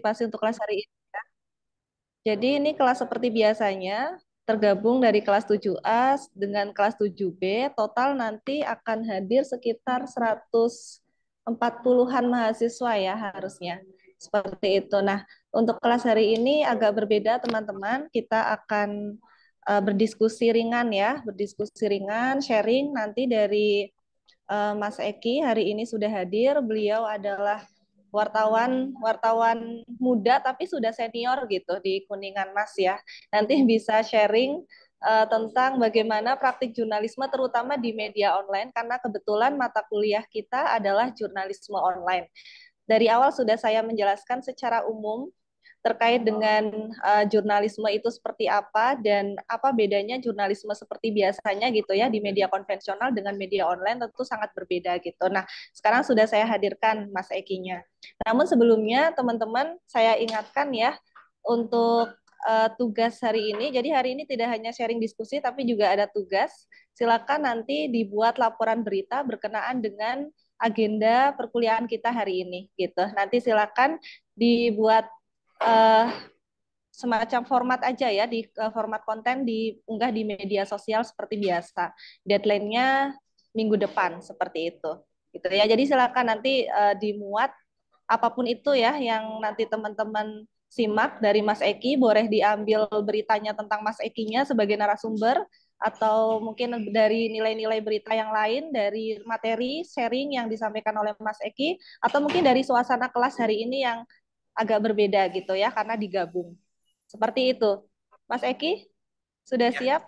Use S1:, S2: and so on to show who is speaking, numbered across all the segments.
S1: partisipasi untuk kelas hari ini. Jadi ini kelas seperti biasanya, tergabung dari kelas 7A dengan kelas 7B, total nanti akan hadir sekitar 140-an mahasiswa ya harusnya. Seperti itu. Nah, untuk kelas hari ini agak berbeda teman-teman, kita akan berdiskusi ringan ya, berdiskusi ringan, sharing nanti dari Mas Eki hari ini sudah hadir. Beliau adalah wartawan wartawan muda tapi sudah senior gitu di Kuningan Mas ya. Nanti bisa sharing tentang bagaimana praktik jurnalisme terutama di media online karena kebetulan mata kuliah kita adalah jurnalisme online. Dari awal sudah saya menjelaskan secara umum terkait dengan jurnalisme itu seperti apa dan apa bedanya jurnalisme seperti biasanya gitu ya di media konvensional dengan media online tentu sangat berbeda gitu. Nah, sekarang sudah saya hadirkan Mas Eki-nya. Namun sebelumnya teman-teman saya ingatkan ya untuk tugas hari ini. Jadi hari ini tidak hanya sharing diskusi tapi juga ada tugas. Silakan nanti dibuat laporan berita berkenaan dengan agenda perkuliahan kita hari ini gitu. Nanti silakan dibuat uh, semacam format aja ya di format konten diunggah di media sosial seperti biasa. Deadline-nya minggu depan seperti itu. Gitu ya. Jadi silakan nanti dimuat apapun itu ya yang nanti teman-teman simak dari Mas Eki, boleh diambil beritanya tentang Mas Ekinya sebagai narasumber atau mungkin dari nilai-nilai berita yang lain dari materi sharing yang disampaikan oleh Mas Eki atau mungkin dari suasana kelas hari ini yang agak berbeda gitu ya karena digabung. Seperti itu. Mas Eki, sudah
S2: Ya,
S1: siap?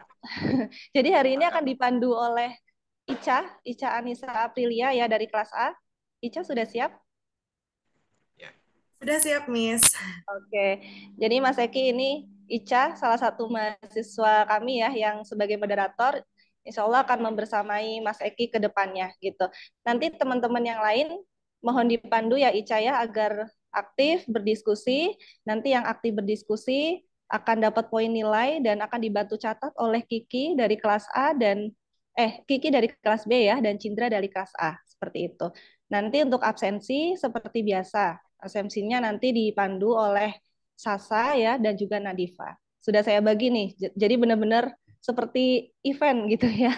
S1: Jadi hari ini akan dipandu oleh Ica Anissa Aprilia ya dari kelas A. Ica sudah siap?
S2: ya.
S3: Sudah siap, Miss.
S1: Oke. Jadi Mas Eki ini Ica, salah satu mahasiswa kami ya yang sebagai moderator, insya Allah akan membersamai Mas Eki ke depannya gitu. Nanti teman-teman yang lain mohon dipandu ya Ica ya agar aktif berdiskusi. Nanti yang aktif berdiskusi akan dapat poin nilai dan akan dibantu catat oleh Kiki dari kelas A dan Kiki dari kelas B ya dan Cindra dari kelas A seperti itu. Nanti untuk absensi seperti biasa. Absensinya nanti dipandu oleh Sasa ya dan juga Nadifa. Sudah saya bagi nih. Jadi benar-benar seperti event gitu ya.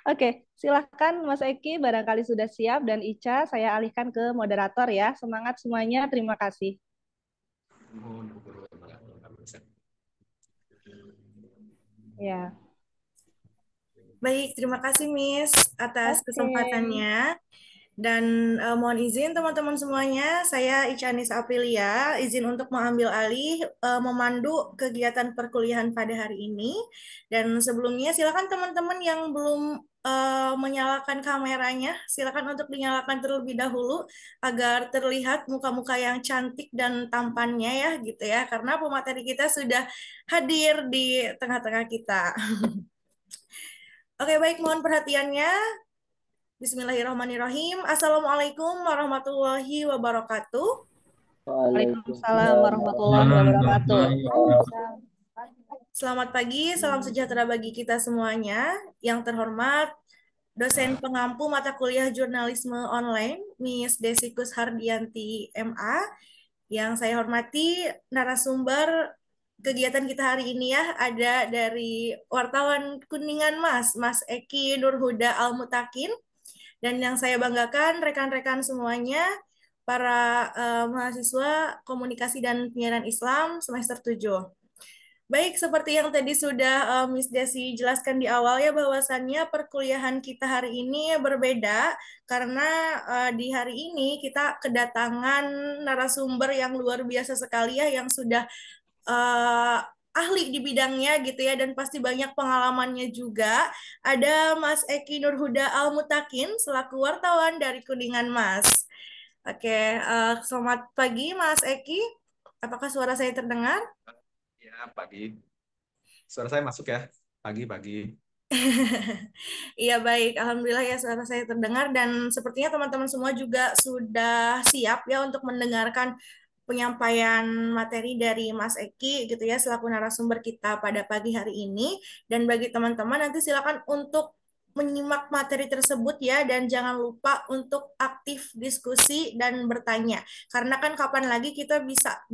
S1: Oke, silahkan Mas Eki barangkali sudah siap dan Ica saya alihkan ke moderator ya. Semangat semuanya. Terima kasih. Ya.
S3: Baik, terima kasih Miss atas
S1: Oke.
S3: kesempatannya. Dan mohon izin teman-teman semuanya, saya Icanis Aprilia, izin untuk mengambil alih memandu kegiatan perkuliahan pada hari ini. Dan sebelumnya silakan teman-teman yang belum menyalakan kameranya, silakan untuk dinyalakan terlebih dahulu agar terlihat muka-muka yang cantik dan tampannya ya gitu ya, karena pemateri kita sudah hadir di tengah-tengah kita. Oke, baik, mohon perhatiannya. Bismillahirrahmanirrahim. Assalamualaikum warahmatullahi wabarakatuh.
S1: Waalaikumsalam
S4: Waalaikumsalam
S1: warahmatullahi wabarakatuh.
S4: warahmatullahi wabarakatuh.
S3: Selamat pagi, salam sejahtera bagi kita semuanya. Yang terhormat, dosen pengampu mata kuliah jurnalisme online, Miss Desikus Hardianti MA. Yang saya hormati, narasumber kegiatan kita hari ini ya, ada dari wartawan Kuningan Mas, Mas Eki Nurhuda Almutakin. Dan yang saya banggakan rekan-rekan semuanya, para mahasiswa komunikasi dan penyiaran Islam semester 7. Baik, seperti yang tadi sudah Miss Desi jelaskan di awal ya, bahwasannya perkuliahan kita hari ini berbeda karena di hari ini kita kedatangan narasumber yang luar biasa sekali ya, yang sudah uh, ahli di bidangnya gitu ya, dan pasti banyak pengalamannya juga. Ada Mas Eki Nurhuda Almutakin selaku wartawan dari Kuningan Mas. Oke, selamat pagi Mas Eki. Apakah suara saya terdengar?
S2: Ya, pagi. Suara saya masuk ya? Pagi-pagi.
S3: Iya baik, Alhamdulillah ya suara saya terdengar dan sepertinya teman-teman semua juga sudah siap ya untuk mendengarkan penyampaian materi dari Mas Eki gitu ya selaku narasumber kita pada pagi hari ini. Dan bagi teman-teman nanti silakan untuk menyimak materi tersebut ya, dan jangan lupa untuk aktif diskusi dan bertanya. Karena kan kapan lagi kita bisa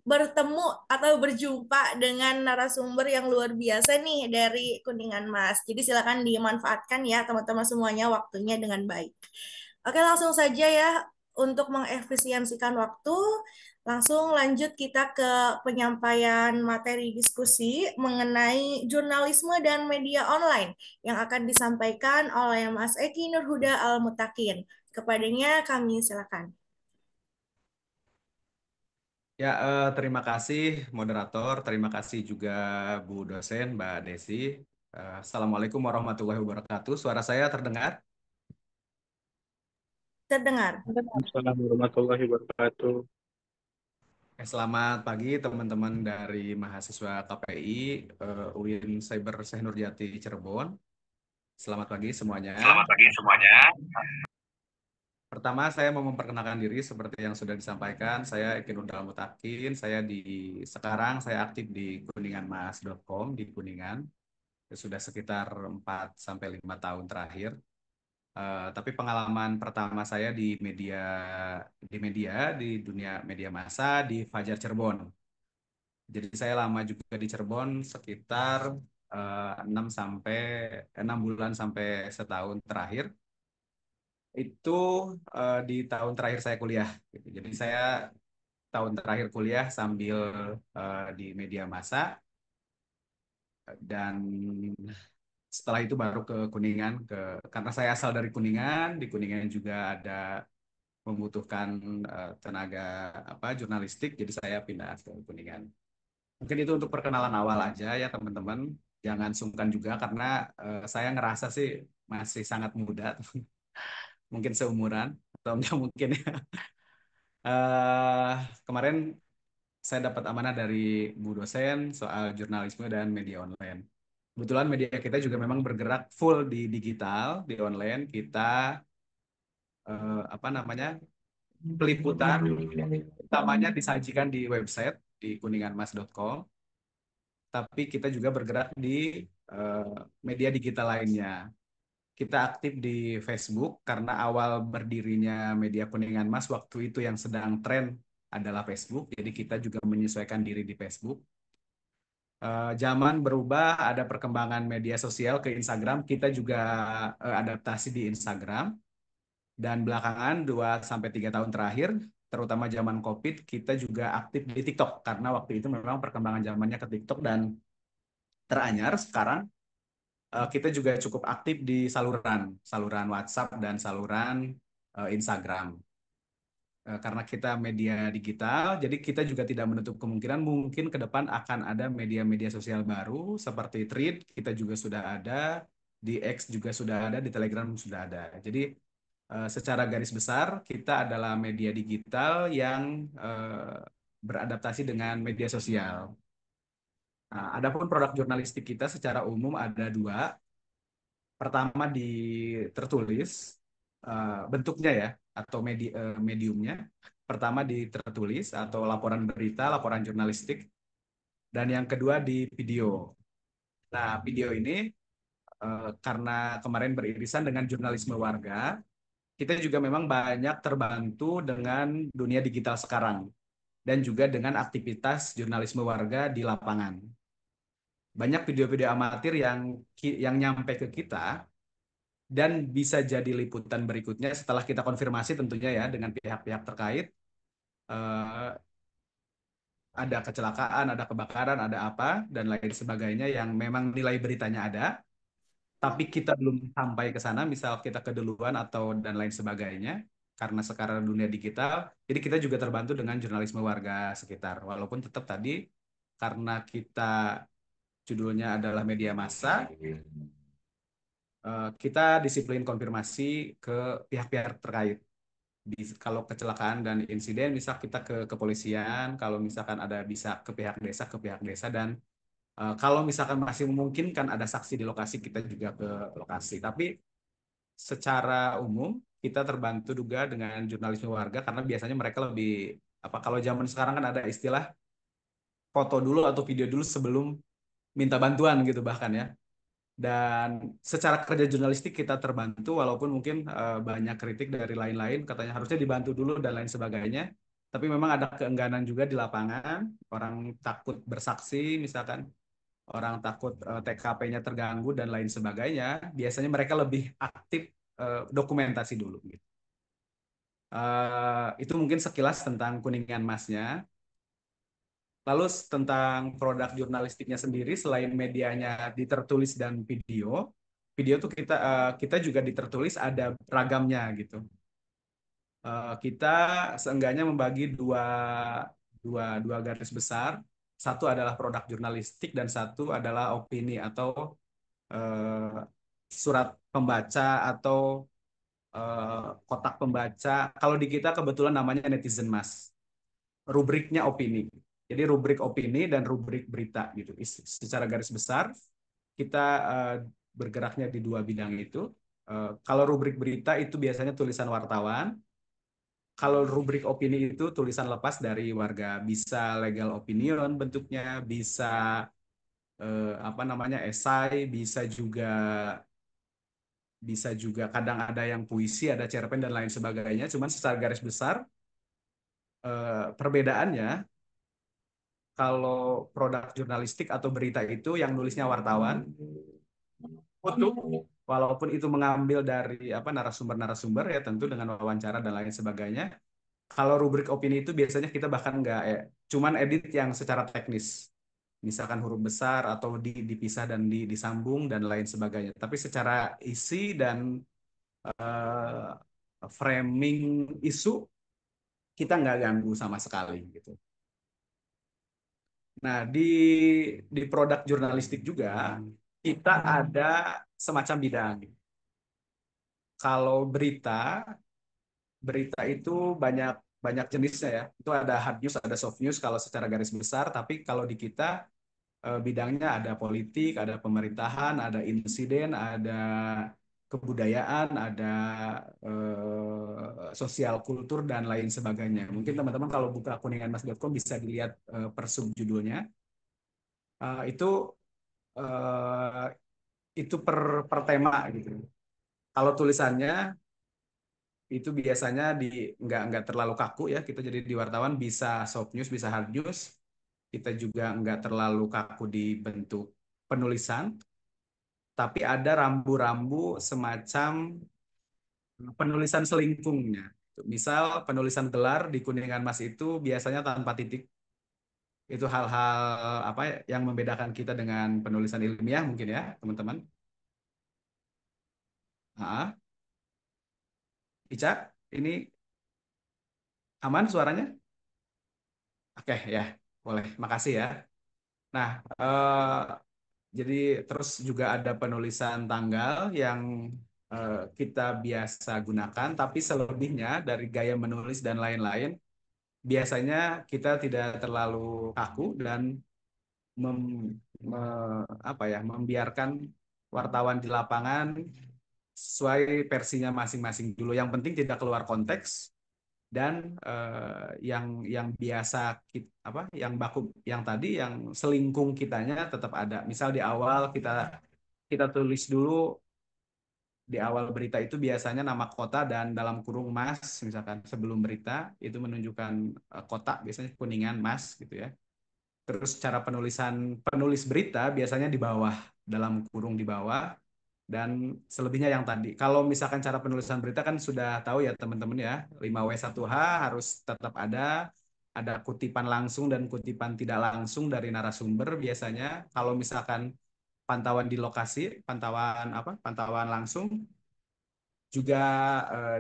S3: bertemu atau berjumpa dengan narasumber yang luar biasa nih dari Kuningan Mas. Jadi silakan dimanfaatkan ya teman-teman semuanya waktunya dengan baik. Oke, langsung saja ya untuk mengefisiensikan waktu. Langsung lanjut kita ke penyampaian materi diskusi mengenai jurnalisme dan media online yang akan disampaikan oleh Mas Eki Nurhuda Al-Mutakin. Kepadanya kami silakan.
S2: Ya, terima kasih moderator, terima kasih juga Bu dosen, Mbak Desi. Assalamualaikum warahmatullahi wabarakatuh. Suara saya terdengar?
S3: Terdengar.
S4: Assalamualaikum warahmatullahi wabarakatuh.
S2: Selamat pagi teman-teman dari mahasiswa KPI UIN Cyber Syekh Nurjati Cirebon. Selamat pagi semuanya.
S5: Selamat pagi semuanya.
S2: Pertama, saya mau memperkenalkan diri seperti yang sudah disampaikan. Saya Eki Nurdal Mutakin. Sekarang saya aktif di kuninganmas.com di Kuningan. Sudah sekitar 4 sampai 5 tahun terakhir. Tapi pengalaman pertama saya di dunia media massa di Fajar Cirebon. Jadi saya lama juga di Cirebon sekitar 6 bulan sampai setahun terakhir. Itu di tahun terakhir saya kuliah. Gitu. Jadi saya tahun terakhir kuliah sambil di media massa dan setelah itu baru ke Kuningan karena saya asal dari Kuningan. Di Kuningan juga ada membutuhkan tenaga jurnalistik, jadi saya pindah ke Kuningan. Mungkin itu untuk perkenalan awal aja ya teman-teman. Jangan sungkan juga karena saya ngerasa sih masih sangat muda. Mungkin seumuran atau enggak mungkin ya. Kemarin saya dapat amanah dari Bu dosen soal jurnalisme dan media online. Kebetulan media kita juga memang bergerak full di digital, di online. Kita peliputan utamanya disajikan di website di kuninganmas.com, tapi kita juga bergerak di media digital lainnya. Kita aktif di Facebook karena awal berdirinya media Kuningan Mas waktu itu yang sedang tren adalah Facebook. Jadi kita juga menyesuaikan diri di Facebook. Zaman berubah, ada perkembangan media sosial ke Instagram. Kita juga adaptasi di Instagram. Dan belakangan 2 sampai 3 tahun terakhir, terutama zaman COVID, kita juga aktif di TikTok. Karena waktu itu memang perkembangan zamannya ke TikTok dan teranyar sekarang kita juga cukup aktif di saluran WhatsApp dan saluran Instagram. Karena kita media digital, jadi kita juga tidak menutup kemungkinan mungkin ke depan akan ada media-media sosial baru seperti Thread, kita juga sudah ada, di X juga sudah ada, di Telegram sudah ada. Jadi secara garis besar kita adalah media digital yang beradaptasi dengan media sosial. Nah, adapun produk jurnalistik kita secara umum ada 2. Pertama di tertulis, bentuknya ya, atau mediumnya. Pertama di tertulis atau laporan berita, laporan jurnalistik. Dan yang kedua di video. Nah, video ini karena kemarin beririsan dengan jurnalisme warga, kita juga memang banyak terbantu dengan dunia digital sekarang. Dan juga dengan aktivitas jurnalisme warga di lapangan. Banyak video-video amatir yang nyampe ke kita dan bisa jadi liputan berikutnya setelah kita konfirmasi tentunya ya dengan pihak-pihak terkait. Ada kecelakaan, ada kebakaran, ada apa dan lain sebagainya yang memang nilai beritanya ada, tapi kita belum sampai ke sana, misal kita keduluan atau dan lain sebagainya karena sekarang dunia digital. Jadi kita juga terbantu dengan jurnalisme warga sekitar, walaupun tetap tadi karena kita judulnya adalah media massa, kita disiplin konfirmasi ke pihak-pihak terkait. Kalau kecelakaan dan insiden, misal kita ke kepolisian, kalau misalkan ada bisa ke pihak desa, dan kalau misalkan masih memungkinkan ada saksi di lokasi, kita juga ke lokasi. Tapi secara umum kita terbantu juga dengan jurnalisme warga karena biasanya mereka lebih kalau zaman sekarang kan ada istilah foto dulu atau video dulu sebelum minta bantuan gitu bahkan ya. Dan secara kerja jurnalistik kita terbantu, walaupun mungkin banyak kritik dari lain-lain, katanya harusnya dibantu dulu dan lain sebagainya. Tapi memang ada keengganan juga di lapangan, orang takut bersaksi misalkan, orang takut TKP-nya terganggu dan lain sebagainya. Biasanya mereka lebih aktif dokumentasi dulu. Gitu. Itu mungkin sekilas tentang Kuningan Masnya. Lalu tentang produk jurnalistiknya sendiri, selain medianya ditertulis dan video, video tuh kita juga ditertulis ada ragamnya gitu. Kita seenggaknya membagi dua garis besar. Satu adalah produk jurnalistik dan satu adalah opini atau eh, surat pembaca atau kotak pembaca. Kalau di kita kebetulan namanya netizen mas. Rubriknya opini. Jadi rubrik opini dan rubrik berita gitu. Secara garis besar kita bergeraknya di dua bidang itu. Kalau rubrik berita itu biasanya tulisan wartawan. Kalau rubrik opini itu tulisan lepas dari warga, bisa legal opinion bentuknya, bisa apa namanya esai, bisa juga kadang ada yang puisi, ada cerpen dan lain sebagainya. Cuman secara garis besar perbedaannya kalau produk jurnalistik atau berita itu yang nulisnya wartawan, utuh, walaupun itu mengambil dari apa narasumber-narasumber ya tentu dengan wawancara dan lain sebagainya. Kalau rubrik opini itu biasanya kita bahkan nggak cuman edit yang secara teknis, misalkan huruf besar atau dipisah dan disambung dan lain sebagainya. Tapi secara isi dan eh, framing isu kita nggak ganggu sama sekali gitu. Nah di produk jurnalistik juga kita ada semacam bidang. Kalau berita itu banyak banyak jenisnya ya. Itu ada hard news, ada soft news kalau secara garis besar. Tapi kalau di kita bidangnya ada politik, ada pemerintahan, ada insiden, ada kebudayaan, ada sosial kultur dan lain sebagainya. Mungkin teman-teman kalau buka kuninganmas.com bisa dilihat per subjudulnya. Itu eh, itu per tema gitu. Kalau tulisannya itu biasanya nggak terlalu kaku ya, kita jadi di wartawan bisa soft news bisa hard news, kita juga nggak terlalu kaku di bentuk penulisan, tapi ada rambu-rambu semacam penulisan selingkungnya. Misal penulisan gelar di Kuningan Mas itu biasanya tanpa titik. Itu hal-hal apa yang membedakan kita dengan penulisan ilmiah mungkin ya teman-teman. Nah, Ica, ini aman suaranya? Oke ya, boleh. Makasih ya. Nah, jadi terus juga ada penulisan tanggal yang kita biasa gunakan, tapi selebihnya dari gaya menulis dan lain-lain, biasanya kita tidak terlalu kaku dan mem, apa ya, membiarkan wartawan di lapangan sesuai versinya masing-masing dulu. Yang penting tidak keluar konteks dan yang biasa apa yang baku yang tadi yang selingkung kitanya tetap ada. Misal di awal kita kita tulis dulu di awal berita itu biasanya nama kota dan dalam kurung Mas misalkan sebelum berita itu menunjukkan kota biasanya Kuningan Mas gitu ya. Terus cara penulis berita biasanya di bawah dalam kurung di bawah dan selebihnya yang tadi. Kalau misalkan cara penulisan berita kan sudah tahu ya teman-teman ya, 5W1H harus tetap ada kutipan langsung dan kutipan tidak langsung dari narasumber biasanya. Kalau misalkan pantauan di lokasi, pantauan apa? Pantauan langsung juga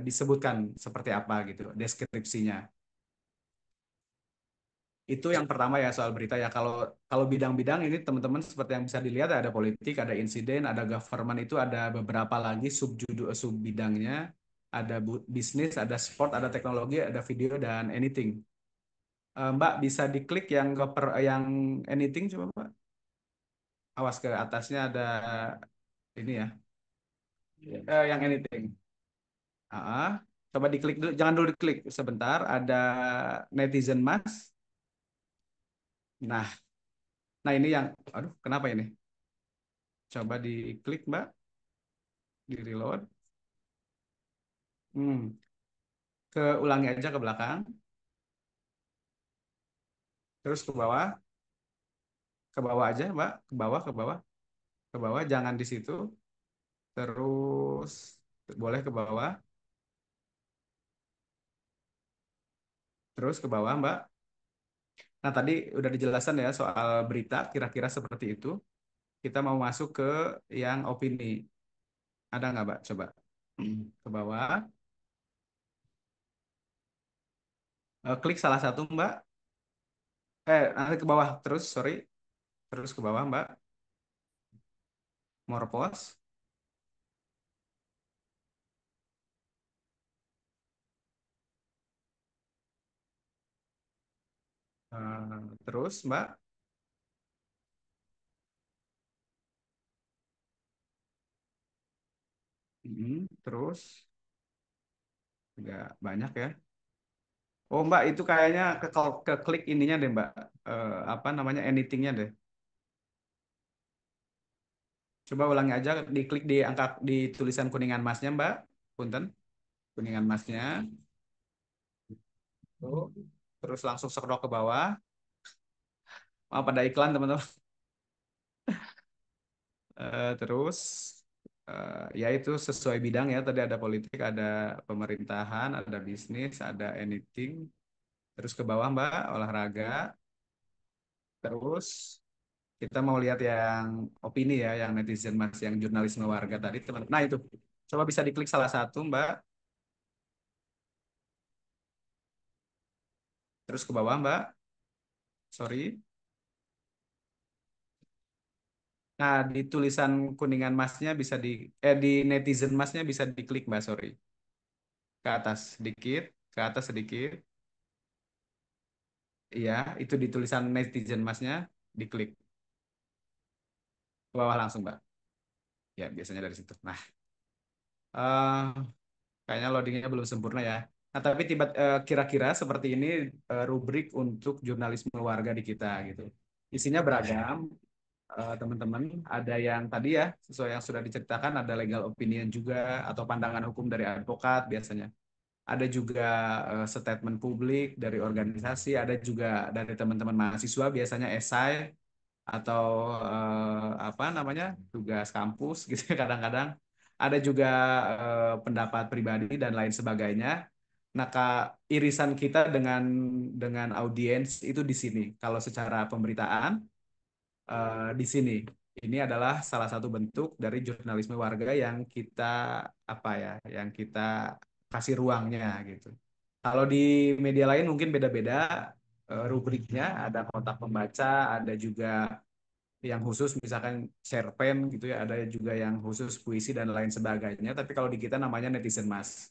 S2: disebutkan seperti apa gitu deskripsinya. Itu yang pertama ya soal berita ya. Kalau kalau bidang-bidang ini teman-teman seperti yang bisa dilihat ada politik, ada insiden, ada government itu ada beberapa lagi sub bidangnya. Ada bisnis, ada sport, ada teknologi, ada video dan anything. Mbak bisa diklik yang anything coba Mbak. Awas ke atasnya ada ini ya. Yang anything. Ah, coba diklik dulu, jangan dulu diklik sebentar. Ada netizen Mas. Nah, nah ini yang, aduh, kenapa ini? Coba diklik Mbak, di reload. Ulangi aja ke belakang, terus ke bawah aja Mbak, ke bawah, jangan di situ. Terus boleh ke bawah, terus ke bawah Mbak. Nah tadi udah dijelaskan ya soal berita, kira-kira seperti itu. Kita mau masuk ke yang opini. Ada nggak Mbak? Coba ke bawah. Klik salah satu Mbak. Nanti ke bawah terus, sorry. Terus ke bawah Mbak. More post. Terus Mbak. Terus nggak banyak ya. Oh Mbak, itu kayaknya ke klik ininya deh Mbak. Apa namanya, anything-nya deh. Coba ulangi aja, diklik di angka di tulisan kuningan masnya Mbak. Punten, kuningan masnya. Tuh. Terus langsung scroll ke bawah. Oh, pada iklan teman-teman. Terus ya itu sesuai bidang ya. Tadi ada politik, ada pemerintahan, ada bisnis, ada anything. Terus ke bawah Mbak, olahraga. Terus kita mau lihat yang opini ya, yang netizen Mas, yang jurnalisme warga tadi teman. Nah itu, coba bisa diklik salah satu Mbak. Terus ke bawah Mbak. Sorry. Nah, di tulisan kuningan masnya bisa di netizen masnya bisa diklik Mbak, sorry. Ke atas sedikit, ke atas sedikit. Iya, itu di tulisan netizen masnya diklik ke bawah langsung Mbak. Ya, biasanya dari situ. Nah, eh, kayaknya loadingnya belum sempurna ya. Nah, tapi kira-kira seperti ini rubrik untuk jurnalisme warga di kita gitu. Isinya beragam, teman-teman. Ada yang tadi ya, sesuai yang sudah diceritakan, ada legal opinion juga atau pandangan hukum dari advokat biasanya. Ada juga statement publik dari organisasi, ada juga dari teman-teman mahasiswa biasanya esai atau apa namanya, tugas kampus gitu ya kadang-kadang. Ada juga pendapat pribadi dan lain sebagainya. Nah, irisan kita dengan audiens itu di sini. Kalau secara pemberitaan di sini. Ini adalah salah satu bentuk dari jurnalisme warga yang kita apa ya, yang kita kasih ruangnya gitu. Kalau di media lain mungkin beda-beda rubriknya, ada kotak pembaca, ada juga yang khusus misalkan cerpen gitu ya, ada juga yang khusus puisi dan lain sebagainya. Tapi kalau di kita namanya netizen mas.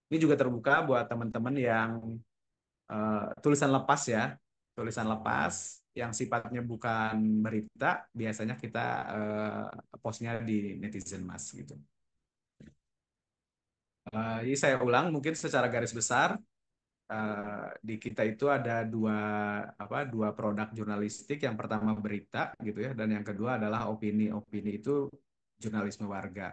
S2: Ini juga terbuka buat teman-teman yang tulisan lepas ya, tulisan lepas yang sifatnya bukan berita, biasanya kita postnya di netizen mas gitu. Jadi saya ulang mungkin secara garis besar, di kita itu ada dua produk jurnalistik. Yang pertama berita gitu ya, dan yang kedua adalah opini. Opini itu jurnalisme warga.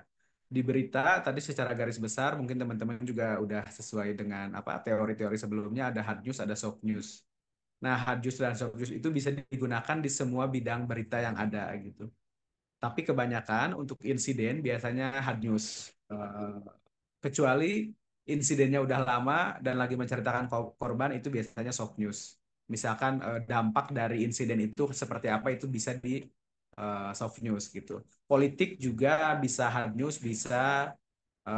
S2: Di berita tadi secara garis besar mungkin teman-teman juga udah sesuai dengan apa teori-teori sebelumnya, ada hard news, ada soft news. Nah, hard news dan soft news itu bisa digunakan di semua bidang berita yang ada gitu. Tapi kebanyakan untuk insiden biasanya hard news. Kecuali insidennya udah lama dan lagi menceritakan korban, itu biasanya soft news. Misalkan dampak dari insiden itu seperti apa, itu bisa di soft news gitu. Politik juga bisa hard news, bisa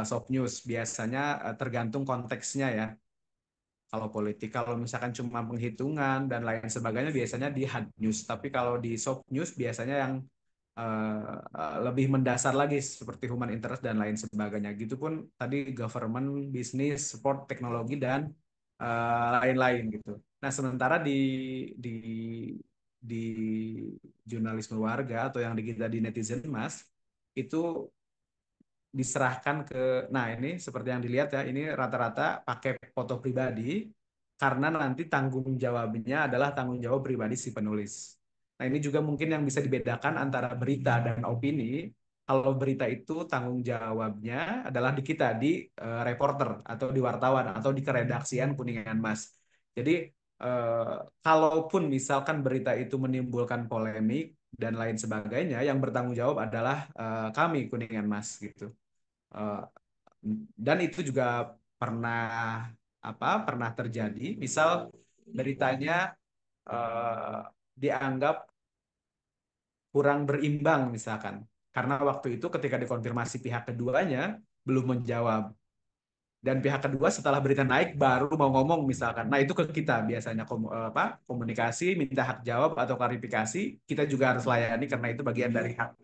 S2: soft news. Biasanya tergantung konteksnya ya. Kalau politik, kalau misalkan cuma penghitungan dan lain sebagainya biasanya di hard news. Tapi kalau di soft news biasanya yang lebih mendasar lagi seperti human interest dan lain sebagainya. Gitu pun tadi government, bisnis, sport, teknologi dan lain-lain gitu. Nah, sementara di di jurnalisme warga atau yang di kita di netizen mas itu diserahkan ke, nah ini seperti yang dilihat ya, ini rata-rata pakai foto pribadi karena nanti tanggung jawabnya adalah tanggung jawab pribadi si penulis. Nah, ini juga mungkin yang bisa dibedakan antara berita dan opini. Kalau berita itu tanggung jawabnya adalah di kita, di reporter atau di wartawan atau di keredaksian Kuningan Mas. Jadi kalaupun misalkan berita itu menimbulkan polemik dan lain sebagainya, yang bertanggung jawab adalah kami Kuningan Mas gitu. Eh, dan itu juga pernah pernah terjadi. Misal beritanya dianggap kurang berimbang misalkan. Karena waktu itu ketika dikonfirmasi pihak keduanya belum menjawab. Dan pihak kedua setelah berita naik baru mau ngomong misalkan. Nah, itu ke kita biasanya komunikasi, minta hak jawab atau klarifikasi, kita juga harus layani karena itu bagian dari hak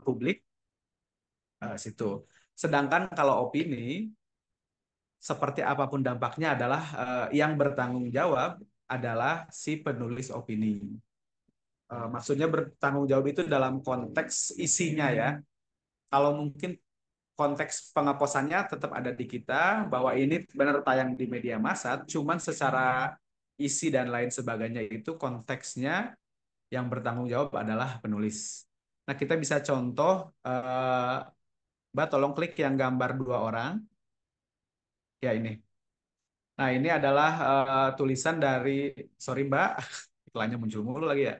S2: publik situ. Sedangkan kalau opini, seperti apapun dampaknya adalah yang bertanggung jawab adalah si penulis opini. Maksudnya bertanggung jawab itu dalam konteks isinya ya. Kalau mungkin konteks pengeposannya tetap ada di kita bahwa ini benar tayang di media massa, cuman secara isi dan lain sebagainya itu konteksnya yang bertanggung jawab adalah penulis. Nah, kita bisa contoh, Mbak tolong klik yang gambar dua orang. Ya ini. Nah, ini adalah tulisan dari, sorry Mbak, iklannya muncul mulu lagi ya.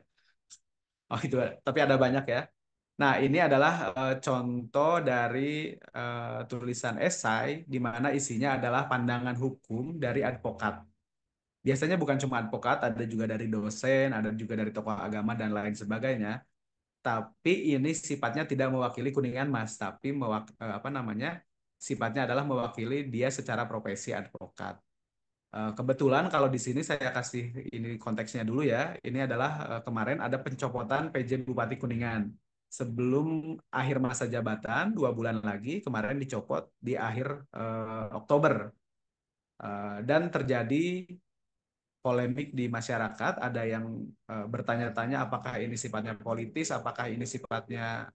S2: Oh itu, tapi ada banyak ya. Nah, ini adalah contoh dari tulisan esai di mana isinya adalah pandangan hukum dari advokat. Biasanya bukan cuma advokat, ada juga dari dosen, ada juga dari tokoh agama dan lain sebagainya. Tapi ini sifatnya tidak mewakili Kuningan Mas, tapi sifatnya adalah mewakili dia secara profesi advokat. Kebetulan kalau di sini saya kasih ini konteksnya dulu ya. Ini adalah kemarin ada pencopotan PJ Bupati Kuningan. Sebelum akhir masa jabatan, 2 bulan lagi, kemarin dicopot di akhir Oktober. Dan terjadi polemik di masyarakat, ada yang bertanya-tanya apakah ini sifatnya politis, apakah ini sifatnya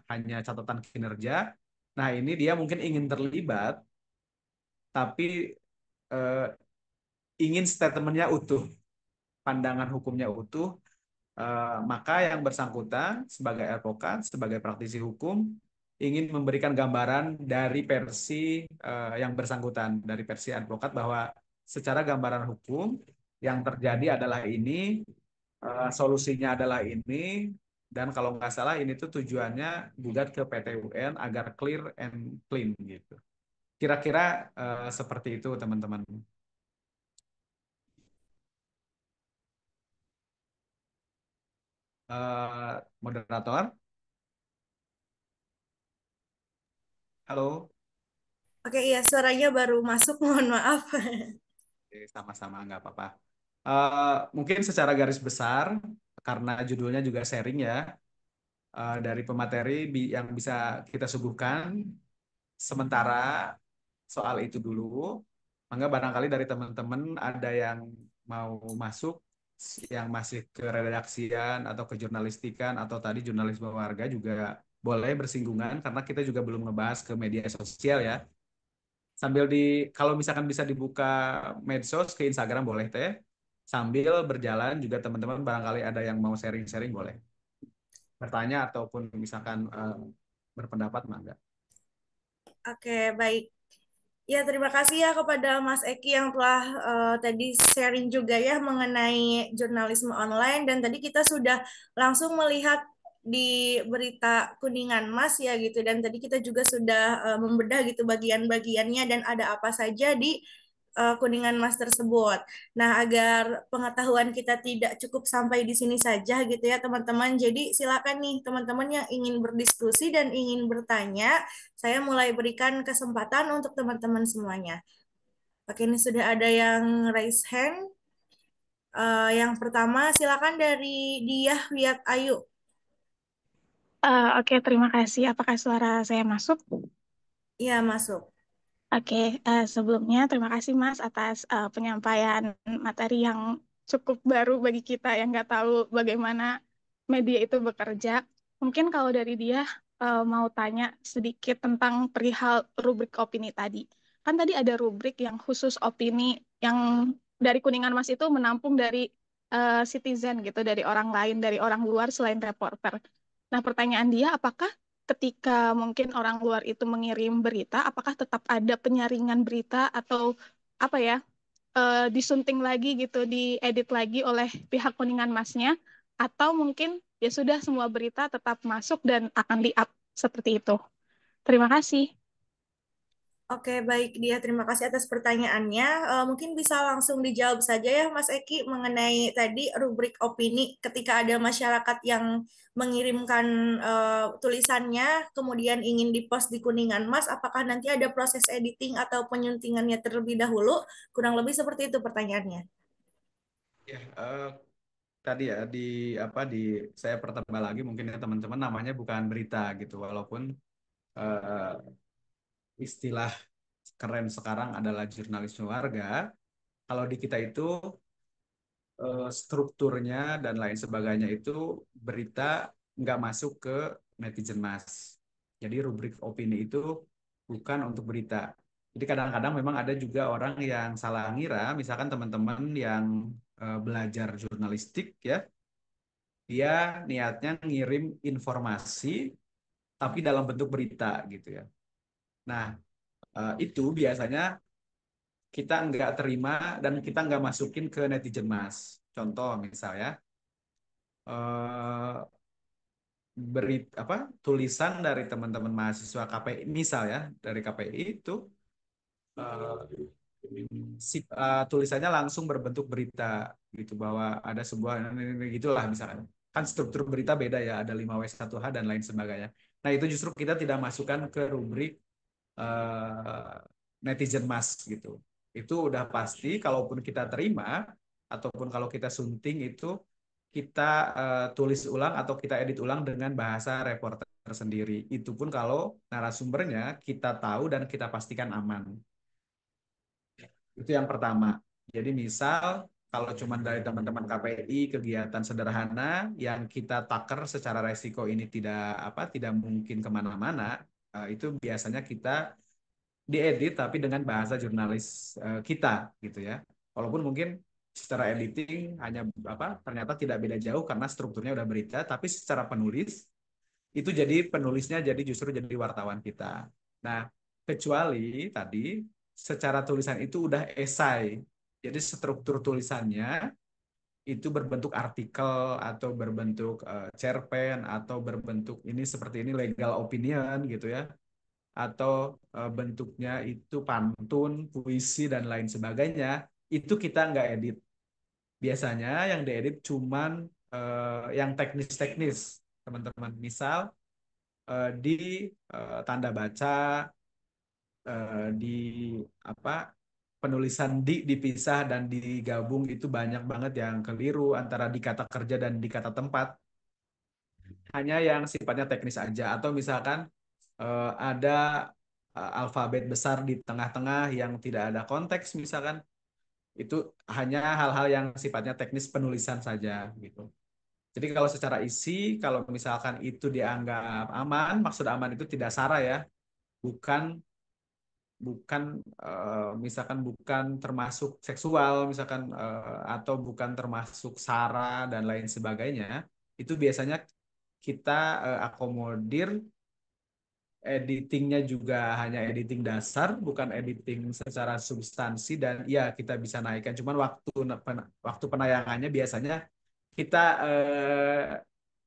S2: hanya catatan kinerja. Nah, ini dia mungkin ingin terlibat, tapi eh, ingin statementnya utuh, pandangan hukumnya utuh, maka yang bersangkutan sebagai advokat, sebagai praktisi hukum, ingin memberikan gambaran dari versi yang bersangkutan, dari versi advokat bahwa secara gambaran hukum yang terjadi adalah ini, solusinya adalah ini, dan kalau nggak salah ini tuh tujuannya gugat ke PT UN agar clear and clean gitu. Kira-kira seperti itu teman-teman. Moderator, halo.
S3: Oke, iya suaranya baru masuk, mohon maaf.
S2: Oke, sama-sama nggak apa-apa. Mungkin secara garis besar, karena judulnya juga sharing ya, dari pemateri yang bisa kita suguhkan sementara soal itu dulu. Maka barangkali dari teman-teman ada yang mau masuk, yang masih ke redaksian atau ke jurnalistikan atau tadi jurnalisme warga juga boleh bersinggungan karena kita juga belum ngebahas ke media sosial ya. Sambil kalau misalkan bisa dibuka medsos ke Instagram boleh teh. Sambil berjalan juga teman-teman barangkali ada yang mau sharing-sharing boleh. Bertanya ataupun misalkan berpendapat mangga.
S3: Oke, baik. Ya, terima kasih ya kepada Mas Eki yang telah tadi sharing juga ya mengenai jurnalisme online dan tadi kita sudah langsung melihat di berita Kuningan Mas ya gitu dan tadi kita juga sudah membedah gitu bagian-bagiannya dan ada apa saja di Kuningan Mas tersebut. Nah, agar pengetahuan kita tidak cukup sampai di sini saja gitu ya teman-teman. Jadi silakan nih teman-teman yang ingin berdiskusi dan ingin bertanya, saya mulai berikan kesempatan untuk teman-teman semuanya. Oke, ini sudah ada yang raise hand. Yang pertama, silakan dari Diah Wiat Ayu.
S5: Oke, terima kasih. Apakah suara saya masuk?
S3: Iya, masuk.
S5: Oke, sebelumnya terima kasih Mas atas penyampaian materi yang cukup baru bagi kita yang nggak tahu bagaimana media itu bekerja. Mungkin kalau dari dia mau tanya sedikit tentang perihal rubrik opini tadi. Kan tadi ada rubrik yang khusus opini yang dari Kuningan Mas itu menampung dari citizen gitu, dari orang lain, dari orang luar selain reporter. Nah, pertanyaan dia, apakah ketika mungkin orang luar itu mengirim berita, apakah tetap ada penyaringan berita atau apa ya, disunting lagi gitu, diedit lagi oleh pihak Kuningan Masnya, atau mungkin ya sudah semua berita tetap masuk dan akan di-up seperti itu. Terima kasih.
S3: Oke, baik dia. Terima kasih atas pertanyaannya. Mungkin bisa langsung dijawab saja ya, Mas Eki, mengenai tadi rubrik opini ketika ada masyarakat yang mengirimkan tulisannya, kemudian ingin dipost di Kuningan Mas, apakah nanti ada proses editing atau penyuntingannya terlebih dahulu? Kurang lebih seperti itu pertanyaannya.
S2: Ya, tadi ya di saya pertambah lagi mungkin ya teman-teman, namanya bukan berita gitu, walaupun eh, istilah keren sekarang adalah jurnalisme warga. Kalau di kita itu strukturnya dan lain sebagainya itu berita nggak masuk ke netizen mas. Jadi rubrik opini itu bukan untuk berita. Jadi kadang-kadang memang ada juga orang yang salah ngira, misalkan teman-teman yang belajar jurnalistik ya, dia niatnya ngirim informasi tapi dalam bentuk berita gitu ya. Nah, itu biasanya kita nggak terima dan kita nggak masukin ke netizen mas. Contoh misalnya, tulisan dari teman-teman mahasiswa KPI misal ya, dari KPI itu eh, tulisannya langsung berbentuk berita gitu, bahwa ada sebuah gitulah misalkan, kan struktur berita beda ya, ada 5W1H dan lain sebagainya. Nah itu justru kita tidak masukkan ke rubrik eh, netizen mas gitu. Itu udah pasti, kalaupun kita terima ataupun kalau kita sunting itu kita tulis ulang atau kita edit ulang dengan bahasa reporter sendiri. Itu pun kalau narasumbernya kita tahu dan kita pastikan aman. Itu yang pertama. Jadi misal kalau cuma dari teman-teman KPI kegiatan sederhana yang kita taker secara resiko ini tidak mungkin kemana-mana, itu biasanya kita diedit tapi dengan bahasa jurnalis kita gitu ya. Walaupun mungkin secara editing hanya ternyata tidak beda jauh karena strukturnya udah berita, tapi secara penulis itu jadi penulisnya jadi justru jadi wartawan kita. Nah, kecuali tadi secara tulisan itu udah esai. Jadi struktur tulisannya itu berbentuk artikel atau berbentuk cerpen atau berbentuk ini seperti ini legal opinion gitu ya, atau bentuknya itu pantun, puisi dan lain sebagainya, itu kita nggak edit. Biasanya yang diedit cuman yang teknis-teknis, teman-teman. Misal di tanda baca, di apa penulisan dipisah dan digabung itu banyak banget yang keliru antara di kata kerja dan di kata tempat. Hanya yang sifatnya teknis aja, atau misalkan ada alfabet besar di tengah-tengah yang tidak ada konteks misalkan, itu hanya hal-hal yang sifatnya teknis penulisan saja gitu. Jadi kalau secara isi, kalau misalkan itu dianggap aman, maksud aman itu tidak sara ya, bukan bukan misalkan bukan termasuk seksual misalkan, atau bukan termasuk sara dan lain sebagainya, itu biasanya kita akomodir. Editingnya juga hanya editing dasar, bukan editing secara substansi, dan ya kita bisa naikkan. Cuman waktu penayangannya biasanya kita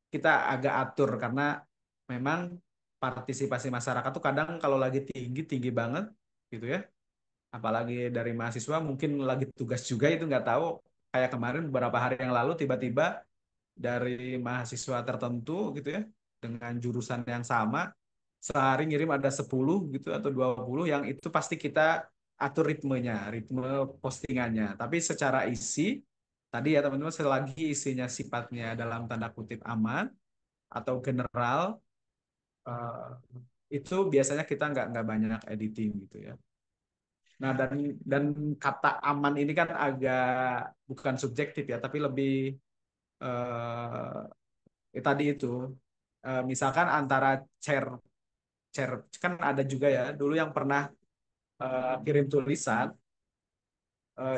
S2: kita agak atur karena memang partisipasi masyarakat tuh kadang kalau lagi tinggi tinggi banget gitu ya. Apalagi dari mahasiswa mungkin lagi tugas juga itu nggak tahu. Kayak kemarin beberapa hari yang lalu tiba-tiba dari mahasiswa tertentu gitu ya dengan jurusan yang sama sehari ngirim ada 10 gitu atau 20 yang itu pasti kita atur ritmenya, ritme postingannya. Tapi secara isi tadi ya teman-teman, selagi isinya sifatnya dalam tanda kutip aman atau general, eh, itu biasanya kita nggak banyak editing gitu ya. Nah dan kata aman ini kan agak bukan subjektif ya, tapi lebih tadi itu misalkan antara chair chair kan ada juga ya dulu yang pernah kirim tulisan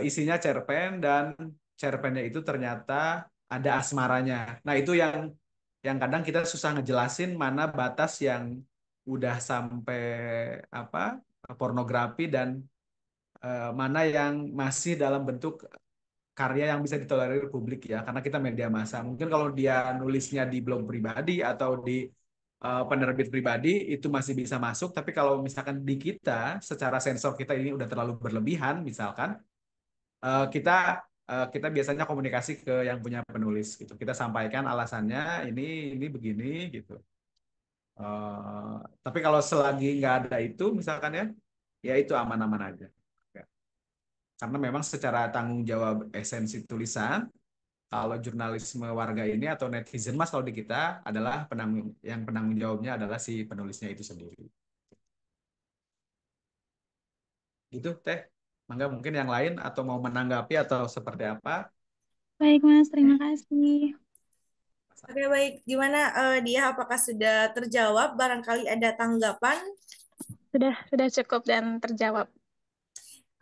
S2: isinya cerpen dan cerpennya itu ternyata ada asmaranya. Nah, itu yang kadang kita susah ngejelasin mana batas yang udah sampai apa pornografi dan mana yang masih dalam bentuk karya yang bisa ditolerir publik ya, karena kita media massa. Mungkin kalau dia nulisnya di blog pribadi atau di penerbit pribadi itu masih bisa masuk, tapi kalau misalkan di kita secara sensor kita ini udah terlalu berlebihan, misalkan kita kita biasanya komunikasi ke yang punya penulis gitu. Kita sampaikan alasannya ini begini gitu. Tapi kalau selagi nggak ada itu misalkan ya itu aman-aman aja. Ya. Karena memang secara tanggung jawab esensi tulisan, kalau jurnalisme warga ini atau netizen mas kalau di kita adalah penanggung jawabnya adalah si penulisnya itu sendiri. Gitu teh. Mangga mungkin yang lain atau mau menanggapi atau seperti apa?
S5: Baik, Mas. Terima kasih.
S3: Oke, baik. Gimana dia? Apakah sudah terjawab? Barangkali ada tanggapan?
S5: Sudah cukup dan terjawab.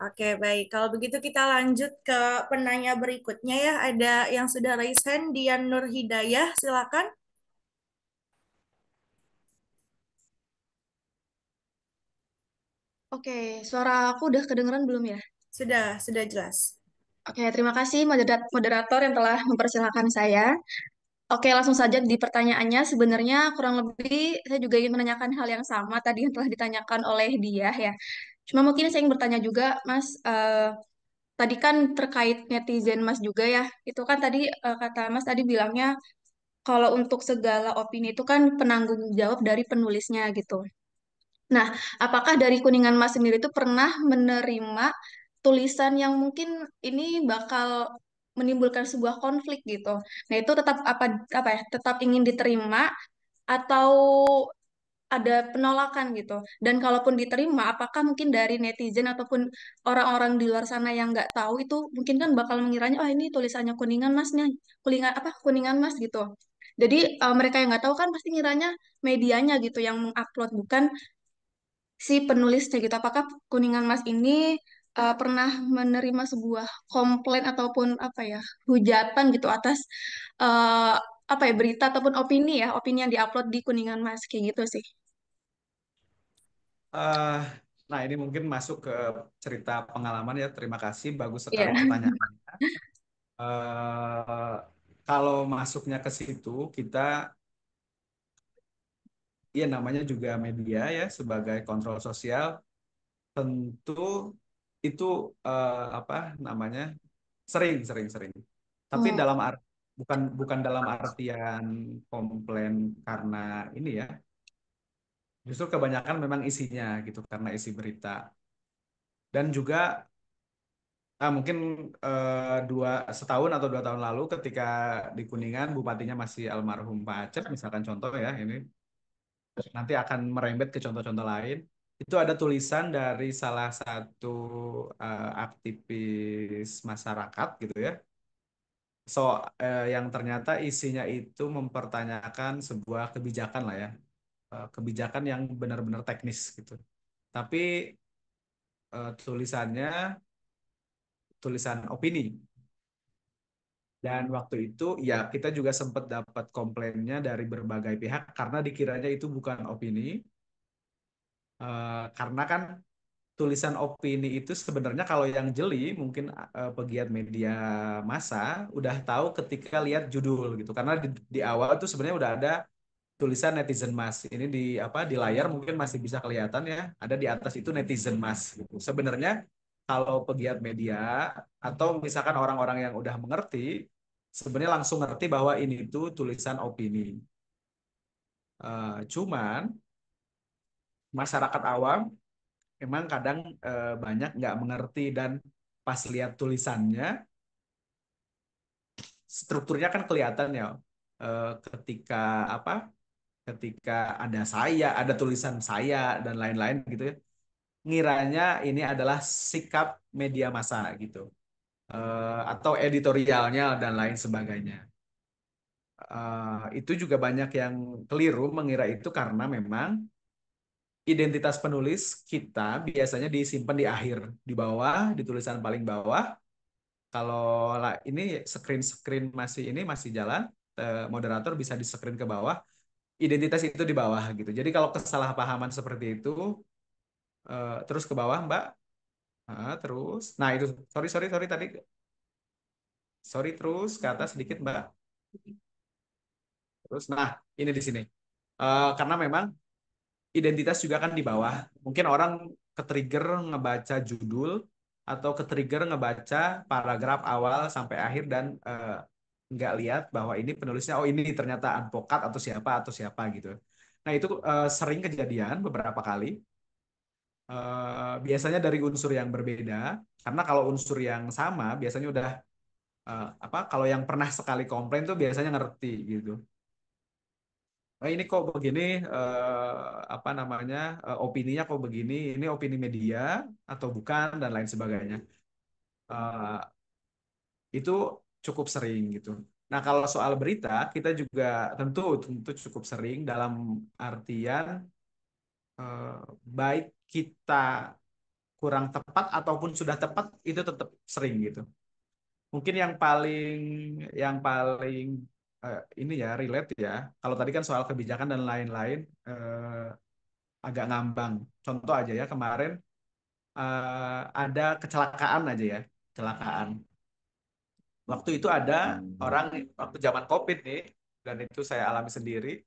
S3: Oke, baik. Kalau begitu kita lanjut ke penanya berikutnya ya. Ada yang sudah raise hand, Dian Nur Hidayah, silakan.
S6: Oke, suara aku udah kedengeran belum ya?
S3: Sudah jelas.
S6: Oke, terima kasih moderator yang telah mempersilahkan saya. Oke, langsung saja di pertanyaannya. Sebenarnya kurang lebih saya juga ingin menanyakan hal yang sama tadi yang telah ditanyakan oleh dia ya. Cuma mungkin saya ingin bertanya juga, Mas, tadi kan terkait netizen Mas juga ya. Itu kan tadi kata Mas tadi bilangnya kalau untuk segala opini itu kan penanggung jawab dari penulisnya gitu. Nah, apakah dari Kuningan Mas sendiri itu pernah menerima tulisan yang mungkin ini bakal menimbulkan sebuah konflik gitu? Nah, itu tetap apa ya? Tetap ingin diterima atau ada penolakan gitu? Dan kalaupun diterima, apakah mungkin dari netizen ataupun orang-orang di luar sana yang nggak tahu itu mungkin kan bakal mengiranya, oh ini tulisannya Kuningan Mas nih, Kuningan Mas gitu. Jadi mereka yang nggak tahu kan pasti ngiranya medianya gitu yang mengupload, bukan si penulisnya gitu. Apakah Kuningan Mas ini pernah menerima sebuah komplain ataupun apa ya hujatan gitu atas eh, apa ya berita ataupun opini yang diupload di Kuningan Mas kayak gitu sih.
S2: Eh, nah ini mungkin masuk ke cerita pengalaman ya. Terima kasih, bagus sekali
S6: Iya.
S2: pertanyaannya. Eh, Kalau masuknya ke situ kita ya namanya juga media ya sebagai kontrol sosial tentu itu apa namanya sering. Tapi
S6: Oh,
S2: bukan dalam artian komplain karena ini ya. Justru kebanyakan memang isinya gitu karena isi berita. Dan juga mungkin setahun atau 2 tahun lalu ketika di Kuningan bupatinya masih almarhum Pak Acep misalkan contoh ya ini nanti akan merembet ke contoh-contoh lain. Itu ada tulisan dari salah satu aktivis masyarakat gitu ya. Yang ternyata isinya itu mempertanyakan sebuah kebijakan lah ya. Kebijakan yang benar-benar teknis gitu. Tapi tulisan opini. Dan waktu itu ya kita juga sempat dapat komplainnya dari berbagai pihak karena dikiranya itu bukan opini. Karena kan tulisan opini itu sebenarnya kalau yang jeli mungkin pegiat media massa udah tahu ketika lihat judul gitu. Karena di awal tuh sebenarnya udah ada tulisan netizen mas. Ini di apa di layar mungkin masih bisa kelihatan ya. Ada di atas itu netizen mas gitu. Sebenarnya kalau pegiat media atau misalkan orang-orang yang udah mengerti sebenarnya langsung ngerti bahwa ini tuh tulisan opini. Cuman masyarakat awam emang kadang banyak nggak mengerti dan pas lihat tulisannya strukturnya kan kelihatan ya. Ketika apa ketika ada tulisan saya dan lain-lain gitu ya ngiranya ini adalah sikap media massa gitu. Atau editorialnya dan lain sebagainya. Itu juga banyak yang keliru mengira itu karena memang identitas penulis kita biasanya disimpan di akhir, di bawah, di tulisan paling bawah. Kalau ini screen masih jalan, moderator bisa di screen ke bawah, identitas itu di bawah gitu. Jadi kalau kesalahpahaman seperti itu, terus ke bawah Mbak. Terus, nah itu sorry tadi, terus ke atas sedikit Mbak. Terus, nah ini di sini. Karena memang identitas juga kan di bawah. Mungkin orang ke-trigger ngebaca judul atau ke-trigger ngebaca paragraf awal sampai akhir dan nggak lihat bahwa ini penulisnya, oh ini ternyata advokat atau siapa gitu. Nah itu sering kejadian beberapa kali. Biasanya dari unsur yang berbeda, karena kalau unsur yang sama biasanya udah kalau yang pernah sekali komplain tuh biasanya ngerti gitu. Ini kok begini, apa namanya, opininya kok begini, ini opini media atau bukan dan lain sebagainya. Eh, itu cukup sering gitu. Nah kalau soal berita kita juga tentu cukup sering dalam artian eh, baik kita kurang tepat ataupun sudah tepat itu tetap sering gitu. Mungkin yang paling ini ya relate ya. Kalau tadi kan soal kebijakan dan lain-lain agak ngambang. Contoh aja ya kemarin ada kecelakaan aja ya, kecelakaan. Waktu itu ada orang waktu zaman COVID nih, dan itu saya alami sendiri.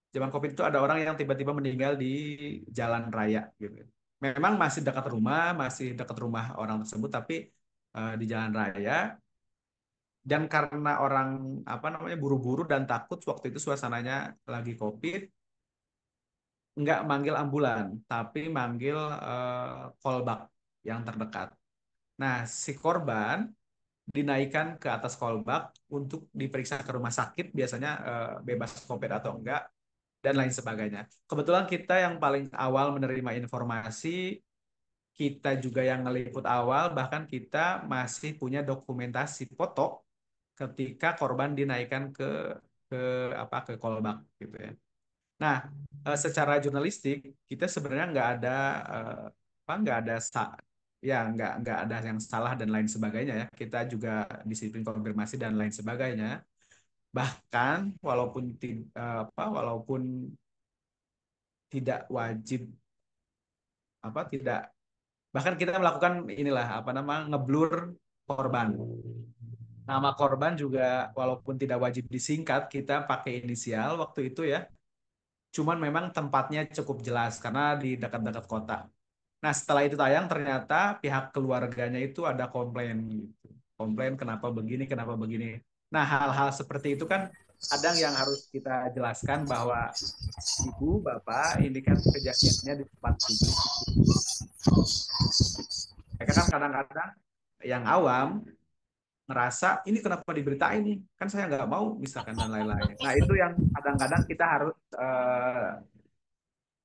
S2: Zaman COVID itu ada orang yang tiba-tiba meninggal di jalan raya gitu. Memang masih dekat rumah orang tersebut, tapi di jalan raya. Dan karena orang apa namanya buru-buru dan takut waktu itu suasananya lagi COVID, nggak manggil ambulan, tapi manggil callback yang terdekat. Nah, si korban dinaikkan ke atas callback untuk diperiksa ke rumah sakit, biasanya bebas COVID atau enggak, dan lain sebagainya. Kebetulan kita yang paling awal menerima informasi, kita juga yang ngeliput awal, bahkan kita masih punya dokumentasi foto ketika korban dinaikkan ke ke callback gitu ya. Nah, secara jurnalistik kita sebenarnya nggak ada ya nggak ada yang salah dan lain sebagainya ya. Kita juga disiplin konfirmasi dan lain sebagainya. Bahkan walaupun tidak wajib tidak bahkan kita melakukan inilah ngeblur korban. Nama korban juga walaupun tidak wajib disingkat, kita pakai inisial waktu itu ya. Cuman memang tempatnya cukup jelas karena di dekat-dekat kota. Nah, setelah itu tayang ternyata pihak keluarganya itu ada komplain gitu. Komplain kenapa begini, kenapa begini. Nah, hal-hal seperti itu kan kadang yang harus kita jelaskan bahwa ibu, bapak, ini kan kejadiannya di tempat publik. Mereka kan kadang-kadang yang awam ngerasa ini kenapa diberitain nih, kan saya nggak mau misalkan dan lain-lain. Nah itu yang kadang-kadang kita harus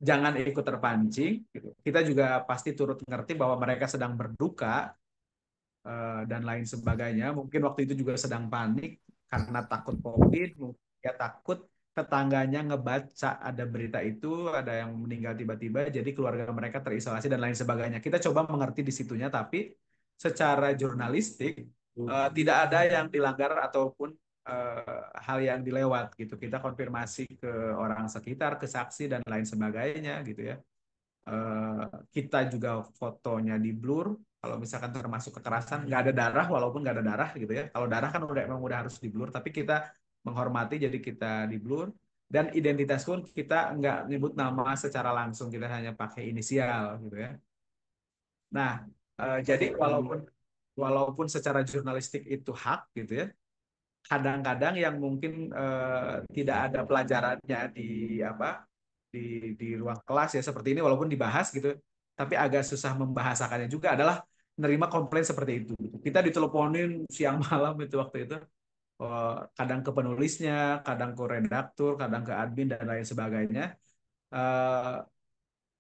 S2: jangan ikut terpancing gitu. Kita juga pasti turut mengerti bahwa mereka sedang berduka dan lain sebagainya. Mungkin waktu itu juga sedang panik karena takut COVID, mungkin ya takut tetangganya ngebaca ada berita itu, ada yang meninggal tiba-tiba, jadi keluarga mereka terisolasi dan lain sebagainya. Kita coba mengerti di situnya, tapi secara jurnalistik tidak ada yang dilanggar ataupun hal yang dilewat gitu. Kita konfirmasi ke orang sekitar, ke saksi dan lain sebagainya gitu ya. Kita juga fotonya di blur. Kalau misalkan termasuk kekerasan, nggak ada darah, walaupun nggak ada darah gitu ya. Kalau darah kan emang udah harus di blur, tapi kita menghormati jadi kita di blur. Dan identitas pun kita nggak nyebut nama secara langsung, kita hanya pakai inisial gitu ya. Nah, jadi walaupun secara jurnalistik itu hak gitu ya, kadang-kadang yang mungkin tidak ada pelajarannya di ruang kelas ya seperti ini, walaupun dibahas gitu, tapi agak susah membahasakannya juga adalah menerima komplain seperti itu. Kita diteleponin siang malam itu waktu itu, kadang ke penulisnya, kadang ke redaktur, kadang ke admin dan lain sebagainya.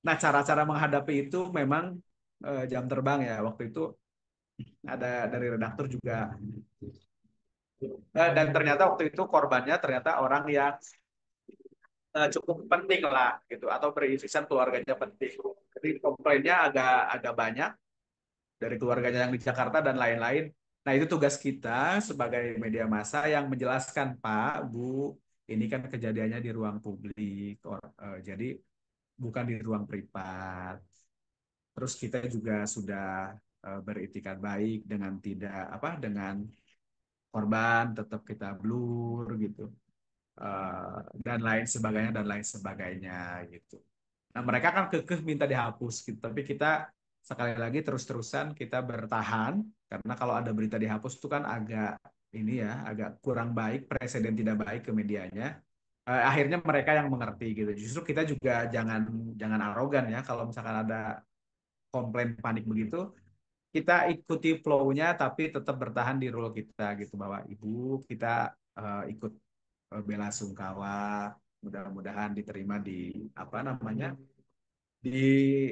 S2: Nah, cara-cara menghadapi itu memang jam terbang ya. Waktu itu ada dari redaktur juga. Dan ternyata waktu itu korbannya ternyata orang yang cukup penting lah gitu, atau beririsan keluarganya penting. Jadi komplainnya agak banyak dari keluarganya yang di Jakarta dan lain-lain. Nah, itu tugas kita sebagai media massa yang menjelaskan, Pak, Bu, ini kan kejadiannya di ruang publik, jadi bukan di ruang privat. Terus kita juga sudah beritikat baik dengan tidak apa dengan korban, tetap kita blur gitu. Dan lain sebagainya gitu. Nah, mereka kan kekeh minta dihapus gitu, tapi kita sekali lagi terus-terusan kita bertahan karena kalau ada berita dihapus itu kan agak ini ya, agak kurang baik, presiden tidak baik ke medianya. Akhirnya mereka yang mengerti gitu. Justru kita juga jangan jangan arogan ya kalau misalkan ada komplain panik begitu, kita ikuti flow-nya tapi tetap bertahan di rule kita gitu bahwa ibu kita ikut bela sungkawa, mudah-mudahan diterima di apa namanya di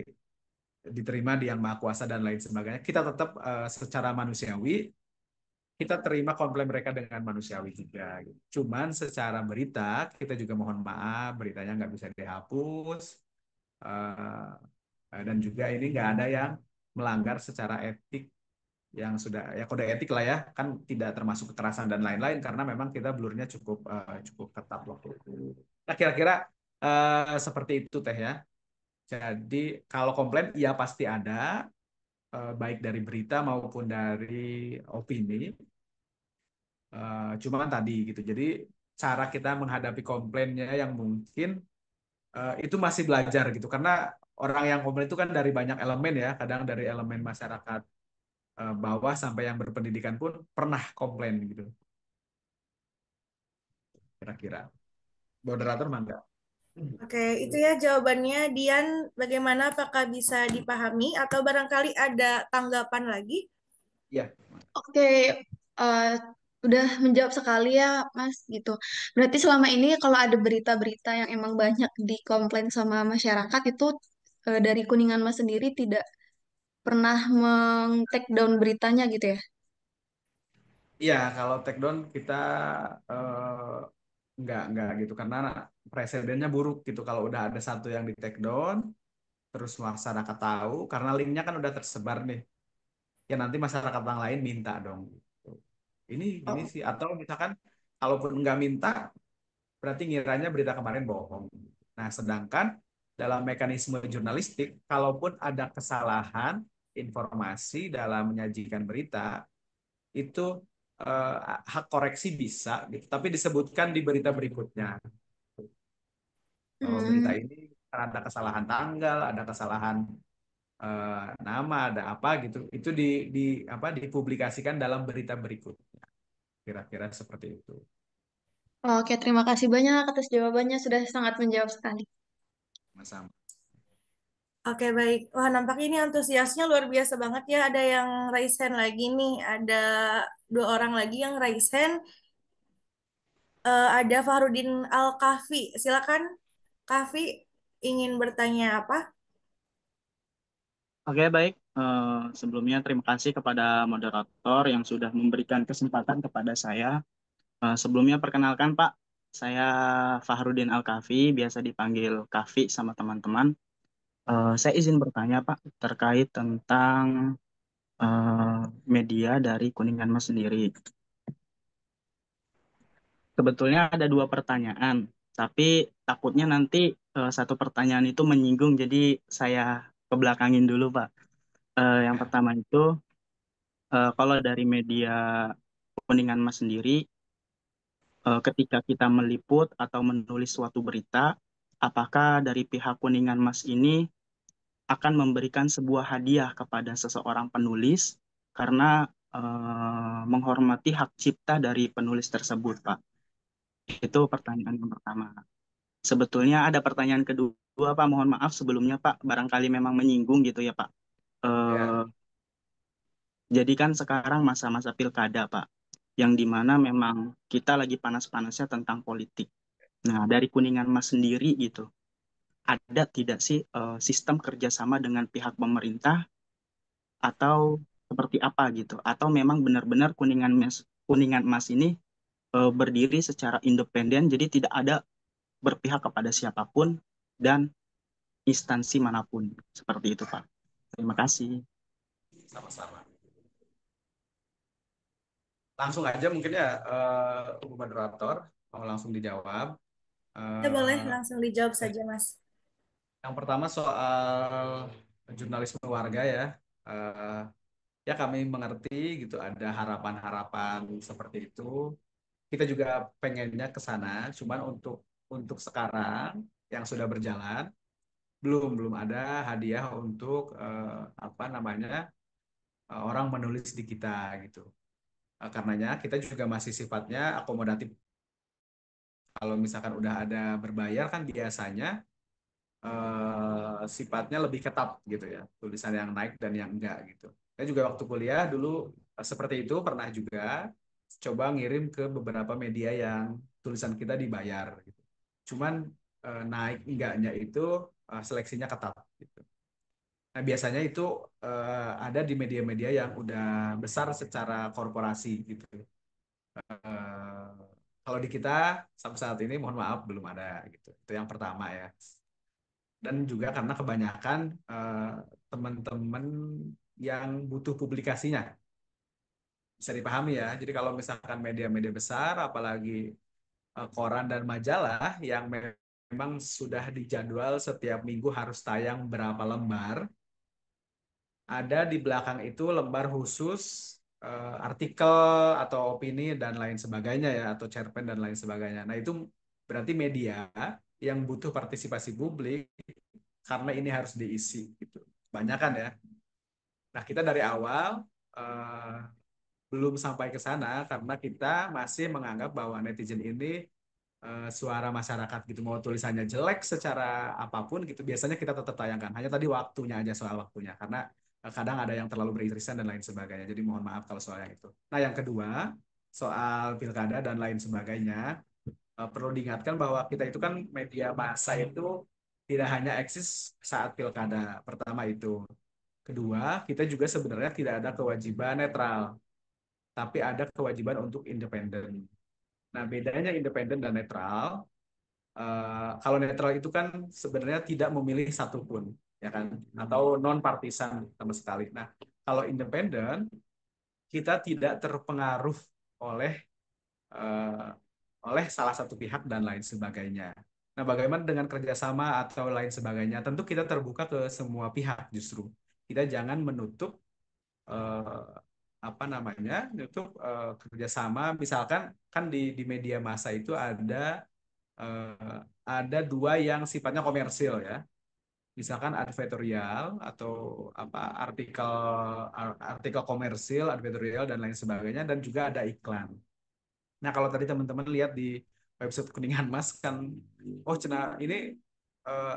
S2: diterima di yang maha kuasa dan lain sebagainya. Kita tetap secara manusiawi kita terima komplain mereka dengan manusiawi juga. Gitu. Cuman secara berita kita juga mohon maaf beritanya nggak bisa dihapus uh, dan juga ini nggak ada yang melanggar secara etik yang sudah ya kode etik lah ya kan tidak termasuk kekerasan dan lain-lain karena memang kita blurnya cukup ketat waktu itu. Nah kira-kira seperti itu teh ya. Jadi kalau komplain ya pasti ada baik dari berita maupun dari opini. Cuman tadi gitu. Jadi cara kita menghadapi komplainnya yang mungkin itu masih belajar gitu karena orang yang komplain itu kan dari banyak elemen ya, kadang dari elemen masyarakat bawah sampai yang berpendidikan pun pernah komplain gitu kira-kira. Moderator mangga.
S3: Oke, itu ya jawabannya. Dian, bagaimana? Apakah bisa dipahami atau barangkali ada tanggapan lagi?
S2: Iya.
S6: Oke, eh, udah menjawab sekali ya, Mas, gitu. Berarti selama ini kalau ada berita-berita yang emang banyak dikomplain sama masyarakat itu dari Kuningan Mas sendiri tidak pernah meng-take down beritanya gitu ya?
S2: Iya, kalau take down kita nggak gitu karena presidennya buruk gitu. Kalau udah ada satu yang di take down, terus masyarakat tahu karena linknya kan udah tersebar nih. Ya nanti masyarakat yang lain minta dong. Ini gini
S6: Oh,
S2: sih atau misalkan kalaupun nggak minta berarti ngiranya berita kemarin bohong. Nah, sedangkan dalam mekanisme jurnalistik, kalaupun ada kesalahan informasi dalam menyajikan berita, itu eh, hak koreksi bisa, gitu. Tapi disebutkan di berita berikutnya. Kalau berita
S6: hmm.
S2: ini ada kesalahan tanggal, ada kesalahan nama, ada apa gitu, itu di apa dipublikasikan dalam berita berikutnya. Kira-kira seperti itu.
S6: Oke, terima kasih banyak atas jawabannya, sudah sangat menjawab sekali.
S2: Sama-sama.
S3: Oke, baik. Wah, nampaknya ini antusiasnya luar biasa banget ya. Ada yang raise hand lagi nih. Ada dua orang lagi yang raise hand. Ada Fahrudin Al-Kahfi. Silakan, Kahfi, ingin bertanya apa?
S4: Oke, baik. Sebelumnya terima kasih kepada moderator yang sudah memberikan kesempatan kepada saya. Sebelumnya perkenalkan Pak, saya Fahrudin Al-Kafi, biasa dipanggil Kafi sama teman-teman. Saya izin bertanya Pak terkait tentang eh, media dari Kuningan Mas sendiri. Sebetulnya ada dua pertanyaan, tapi takutnya nanti satu pertanyaan itu menyinggung, jadi saya kebelakangin dulu Pak. Yang pertama itu, kalau dari media Kuningan Mas sendiri, ketika kita meliput atau menulis suatu berita, apakah dari pihak Kuningan Mas ini akan memberikan sebuah hadiah kepada seseorang penulis karena menghormati hak cipta dari penulis tersebut, Pak? Itu pertanyaan yang pertama. Sebetulnya ada pertanyaan kedua, Pak. Mohon maaf sebelumnya, Pak. Barangkali memang menyinggung gitu ya, Pak.
S2: Ya.
S4: Eh, jadi kan sekarang masa-masa pilkada, Pak, yang dimana memang kita lagi panas-panasnya tentang politik. Nah, dari Kuningan Mas sendiri gitu, ada tidak sih sistem kerjasama dengan pihak pemerintah atau seperti apa gitu? Atau memang benar-benar Kuningan Mas ini berdiri secara independen, jadi tidak ada berpihak kepada siapapun dan instansi manapun. Seperti itu, Pak. Terima kasih.
S2: Sama-sama. langsung aja mungkin ya, Bu Moderator, mau langsung dijawab.
S3: Ya boleh,
S2: Eh,
S3: langsung dijawab saja, Mas.
S2: yang pertama soal jurnalisme warga ya. Eh, ya kami mengerti gitu ada harapan-harapan seperti itu. Kita juga pengennya ke sana, cuman untuk sekarang yang sudah berjalan belum ada hadiah untuk apa namanya orang menulis di kita gitu. Karenanya kita juga masih sifatnya akomodatif. Kalau misalkan udah ada berbayar kan biasanya sifatnya lebih ketat gitu ya, tulisan yang naik dan yang enggak gitu. Saya juga waktu kuliah dulu seperti itu, pernah juga coba ngirim ke beberapa media yang tulisan kita dibayar gitu. Cuman naik enggaknya itu seleksinya ketat gitu. Nah, biasanya itu ada di media-media yang udah besar secara korporasi gitu. Eh, kalau di kita sampai saat ini mohon maaf belum ada gitu. Itu yang pertama ya. Dan juga karena kebanyakan teman-teman yang butuh publikasinya bisa dipahami ya. Jadi kalau misalkan media-media besar, apalagi koran dan majalah yang memang sudah dijadwal setiap minggu harus tayang berapa lembar, ada di belakang itu lembar khusus artikel atau opini dan lain sebagainya ya, atau cerpen dan lain sebagainya. Nah itu berarti media yang butuh partisipasi publik karena ini harus diisi gitu. Banyak kan ya. Nah kita dari awal eh, belum sampai ke sana karena kita masih menganggap bahwa netizen ini suara masyarakat gitu. Mau tulisannya jelek secara apapun gitu, biasanya kita tetap tayangkan. Hanya tadi waktunya aja, soal waktunya. Karena kadang ada yang terlalu beririsan dan lain sebagainya. Jadi mohon maaf kalau soal yang itu. Nah yang kedua, soal pilkada dan lain sebagainya, perlu diingatkan bahwa kita itu kan media massa itu tidak hanya eksis saat pilkada. Pertama itu. Kedua, kita juga sebenarnya tidak ada kewajiban netral, tapi ada kewajiban untuk independen. Nah, bedanya independen dan netral, kalau netral itu kan sebenarnya tidak memilih satupun, ya kan, atau non partisan sama sekali. Nah, kalau independen, kita tidak terpengaruh oleh eh, oleh salah satu pihak dan lain sebagainya. Nah, bagaimana dengan kerjasama atau lain sebagainya? Tentu kita terbuka ke semua pihak justru. Kita jangan menutup eh, apa namanya, menutup kerjasama. Misalkan kan di media massa itu ada dua yang sifatnya komersil ya. Misalkan advertorial atau apa artikel komersil, advertorial dan lain sebagainya, dan juga ada iklan. Nah, kalau tadi teman-teman lihat di website Kuningan Mas kan, oh cina ini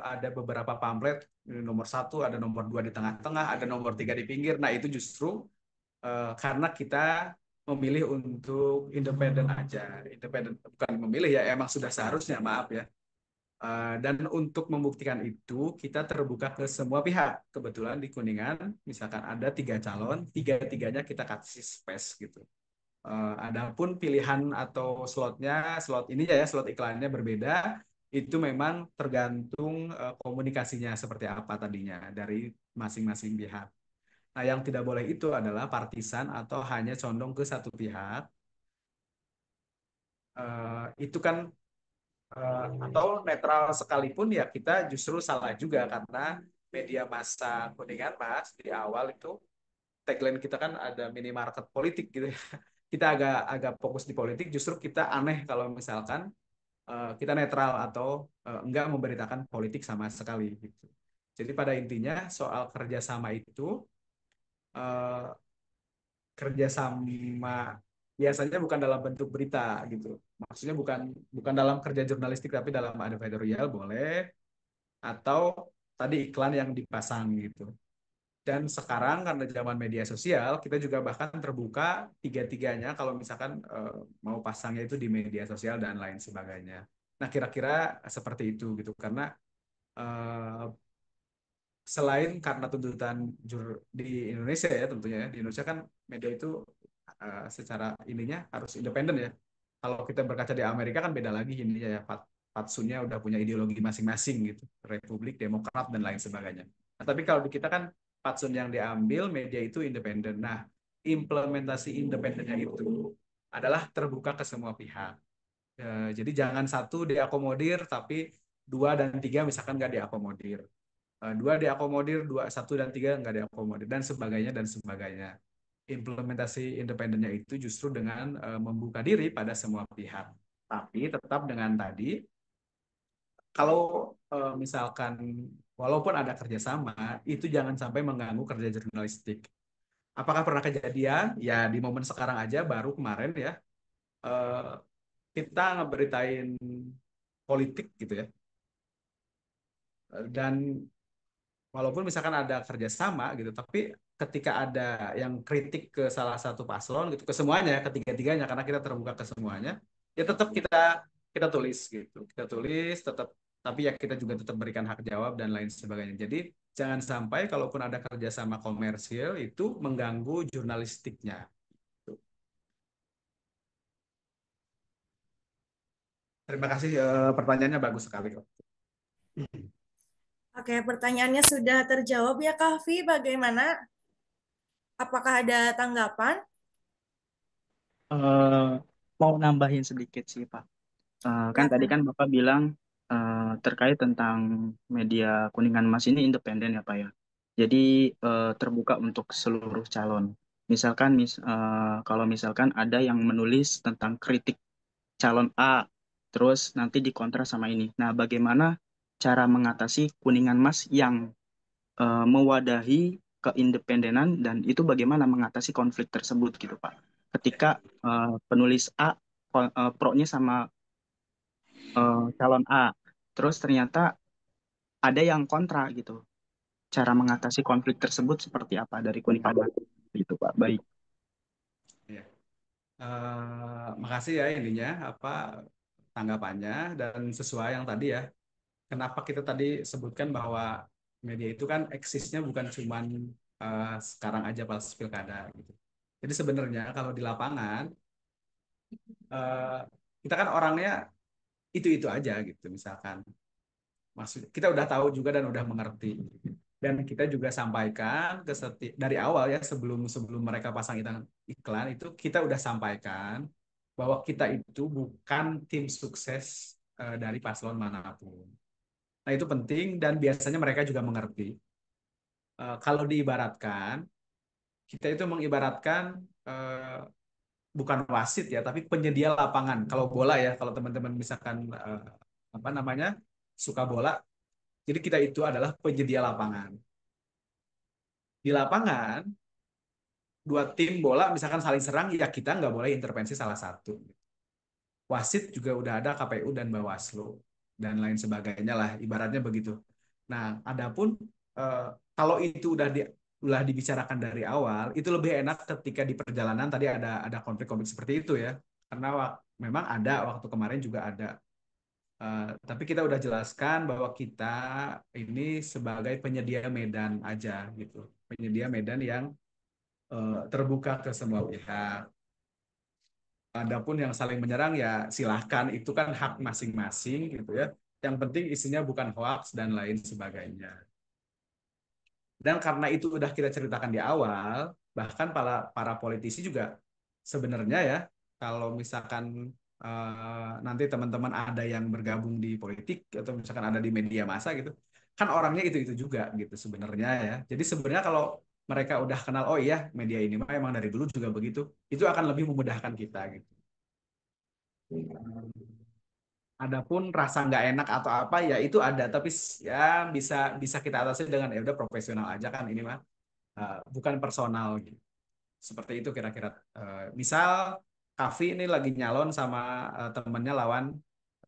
S2: ada beberapa pamflet, ini nomor satu, ada nomor dua di tengah-tengah, ada nomor tiga di pinggir. Nah, itu justru karena kita memilih untuk independen aja. Independen bukan memilih ya, emang sudah seharusnya, maaf ya. Dan untuk membuktikan itu, kita terbuka ke semua pihak. Kebetulan di Kuningan, misalkan ada 3 calon, tiga-tiganya kita kasih space gitu. Adapun pilihan atau slot ini ya, slot iklannya berbeda, itu memang tergantung komunikasinya seperti apa tadinya dari masing-masing pihak. Nah, yang tidak boleh itu adalah partisan atau hanya condong ke satu pihak. Itu kan atau netral sekalipun ya kita justru salah juga karena media massa Kuningan Mas di awal itu tagline kita kan ada minimarket politik gitu ya. Kita agak agak fokus di politik, justru kita aneh kalau misalkan kita netral atau enggak memberitakan politik sama sekali gitu. Jadi pada intinya soal kerjasama itu eh, kerjasama biasanya bukan dalam bentuk berita gitu. Maksudnya bukan bukan dalam kerja jurnalistik tapi dalam editorial boleh, atau tadi iklan yang dipasang gitu. Dan sekarang karena zaman media sosial, kita juga bahkan terbuka tiga-tiganya kalau misalkan mau pasangnya itu di media sosial dan lain sebagainya. Nah, kira-kira seperti itu gitu. Karena eh, selain karena tuntutan di Indonesia ya tentunya ya, di Indonesia kan media itu secara ininya harus independen ya. Kalau kita berkaca di Amerika kan beda lagi ininya ya, fatsunnya udah punya ideologi masing-masing gitu, Republik, Demokrat dan lain sebagainya. Nah, tapi kalau di kita kan fatsun yang diambil media itu independen. Nah, implementasi independennya itu adalah terbuka ke semua pihak. Jadi jangan satu diakomodir, tapi dua dan tiga misalkan nggak diakomodir. Dua diakomodir, satu dan tiga nggak diakomodir, dan sebagainya dan sebagainya. Implementasi independennya itu justru dengan membuka diri pada semua pihak. Tapi tetap dengan tadi, kalau misalkan walaupun ada kerjasama, itu jangan sampai mengganggu kerja jurnalistik. Apakah pernah kejadian? Ya di momen sekarang aja, baru kemarin ya, eh, kita ngeberitain politik gitu ya. Dan walaupun misalkan ada kerjasama gitu, tapi ketika ada yang kritik ke salah satu paslon gitu, ke semuanya, ketiga-tiganya, karena kita terbuka ke semuanya, ya tetap kita kita tulis gitu, kita tulis tetap, tapi ya kita juga tetap berikan hak jawab dan lain sebagainya. Jadi jangan sampai kalaupun ada kerjasama komersil itu mengganggu jurnalistiknya. Terima kasih, pertanyaannya bagus sekali kok.
S3: Oke, pertanyaannya sudah terjawab ya, Kahfi. Bagaimana? Apakah ada tanggapan?
S4: Eh, mau nambahin sedikit sih, Pak. Kan tadi
S3: Silakan.
S4: kan Bapak bilang terkait tentang media Kuningan Mas ini independen ya, Pak ya. Jadi terbuka untuk seluruh calon. Misalkan kalau misalkan ada yang menulis tentang kritik calon A, terus nanti dikontra sama ini. Nah, bagaimana cara mengatasi Kuningan Mas yang mewadahi keindependenan, dan itu bagaimana mengatasi konflik tersebut gitu Pak. Ketika penulis A pro-nya sama calon A, terus ternyata ada yang kontra gitu. Cara mengatasi konflik tersebut seperti apa dari Kuningan Mas gitu Pak. Baik.
S2: Ya. Makasih ya ininya apa tanggapannya, dan sesuai yang tadi ya. Kenapa kita tadi sebutkan bahwa media itu kan eksisnya bukan cuman sekarang aja pas pilkada gitu. Jadi sebenarnya kalau di lapangan eh, kita kan orangnya itu aja gitu, misalkan. Maksud kita udah tahu juga dan udah mengerti. Dan kita juga sampaikan dari awal ya, sebelum sebelum mereka pasang iklan itu kita udah sampaikan bahwa kita itu bukan tim sukses dari paslon manapun. Nah, itu penting dan biasanya mereka juga mengerti. Kalau diibaratkan, kita itu mengibaratkan bukan wasit ya, tapi penyedia lapangan. Kalau bola ya, kalau teman-teman misalkan apa namanya suka bola, jadi kita itu adalah penyedia lapangan. Di lapangan, dua tim bola misalkan saling serang, ya kita nggak boleh intervensi salah satu. Wasit juga udah ada KPU dan Bawaslu dan lain sebagainya lah, ibaratnya begitu. Nah, adapun eh, kalau itu udah dibicarakan dari awal, itu lebih enak ketika di perjalanan tadi ada konflik-konflik seperti itu ya. Karena memang ada waktu kemarin juga ada. Tapi kita udah jelaskan bahwa kita ini sebagai penyedia medan aja gitu. Penyedia medan yang terbuka ke semua pihak. Adapun yang saling menyerang ya silahkan, itu kan hak masing-masing gitu ya. Yang penting isinya bukan hoax dan lain sebagainya. Dan karena itu udah kita ceritakan di awal, bahkan para politisi juga sebenarnya ya, kalau misalkan nanti teman-teman ada yang bergabung di politik atau misalkan ada di media massa gitu, kan orangnya itu juga gitu sebenarnya ya. Jadi sebenarnya kalau mereka udah kenal, oh iya media ini mah emang dari dulu juga begitu, itu akan lebih memudahkan kita gitu. Adapun rasa nggak enak atau apa ya itu ada, tapi ya bisa bisa kita atasi dengan ya udah profesional aja kan ini mah. Bukan personal gitu. Seperti itu kira-kira. Misal Kavi ini lagi nyalon sama temennya lawan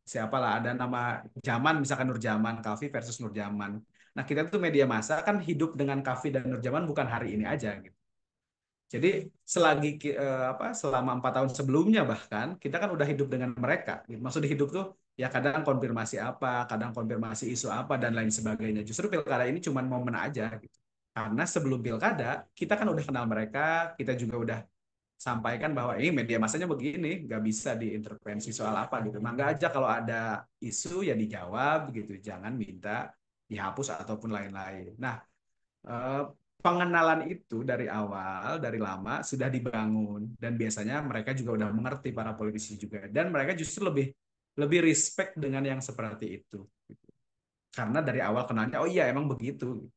S2: siapa lah, ada nama Jaman misalkan, Nur Jaman, Kavi versus Nur Jaman. Nah, kita tuh media massa kan hidup dengan Kavi dan Nur Jaman bukan hari ini aja gitu. Jadi selama 4 tahun sebelumnya bahkan kita kan udah hidup dengan mereka. Gitu. Maksud hidup tuh ya kadang konfirmasi apa, kadang konfirmasi isu apa dan lain sebagainya. Justru pilkada ini cuma momen aja gitu. Karena sebelum pilkada kita kan udah kenal mereka, kita juga udah sampaikan bahwa ini media massanya begini, nggak bisa diintervensi soal apa gitu. Mangga aja kalau ada isu ya dijawab gitu, jangan minta dihapus ataupun lain-lain. Nah, eh, pengenalan itu dari awal, dari lama sudah dibangun, dan biasanya mereka juga udah mengerti, para politisi juga, dan mereka justru lebih lebih respect dengan yang seperti itu. Karena dari awal kenalnya, oh iya emang begitu.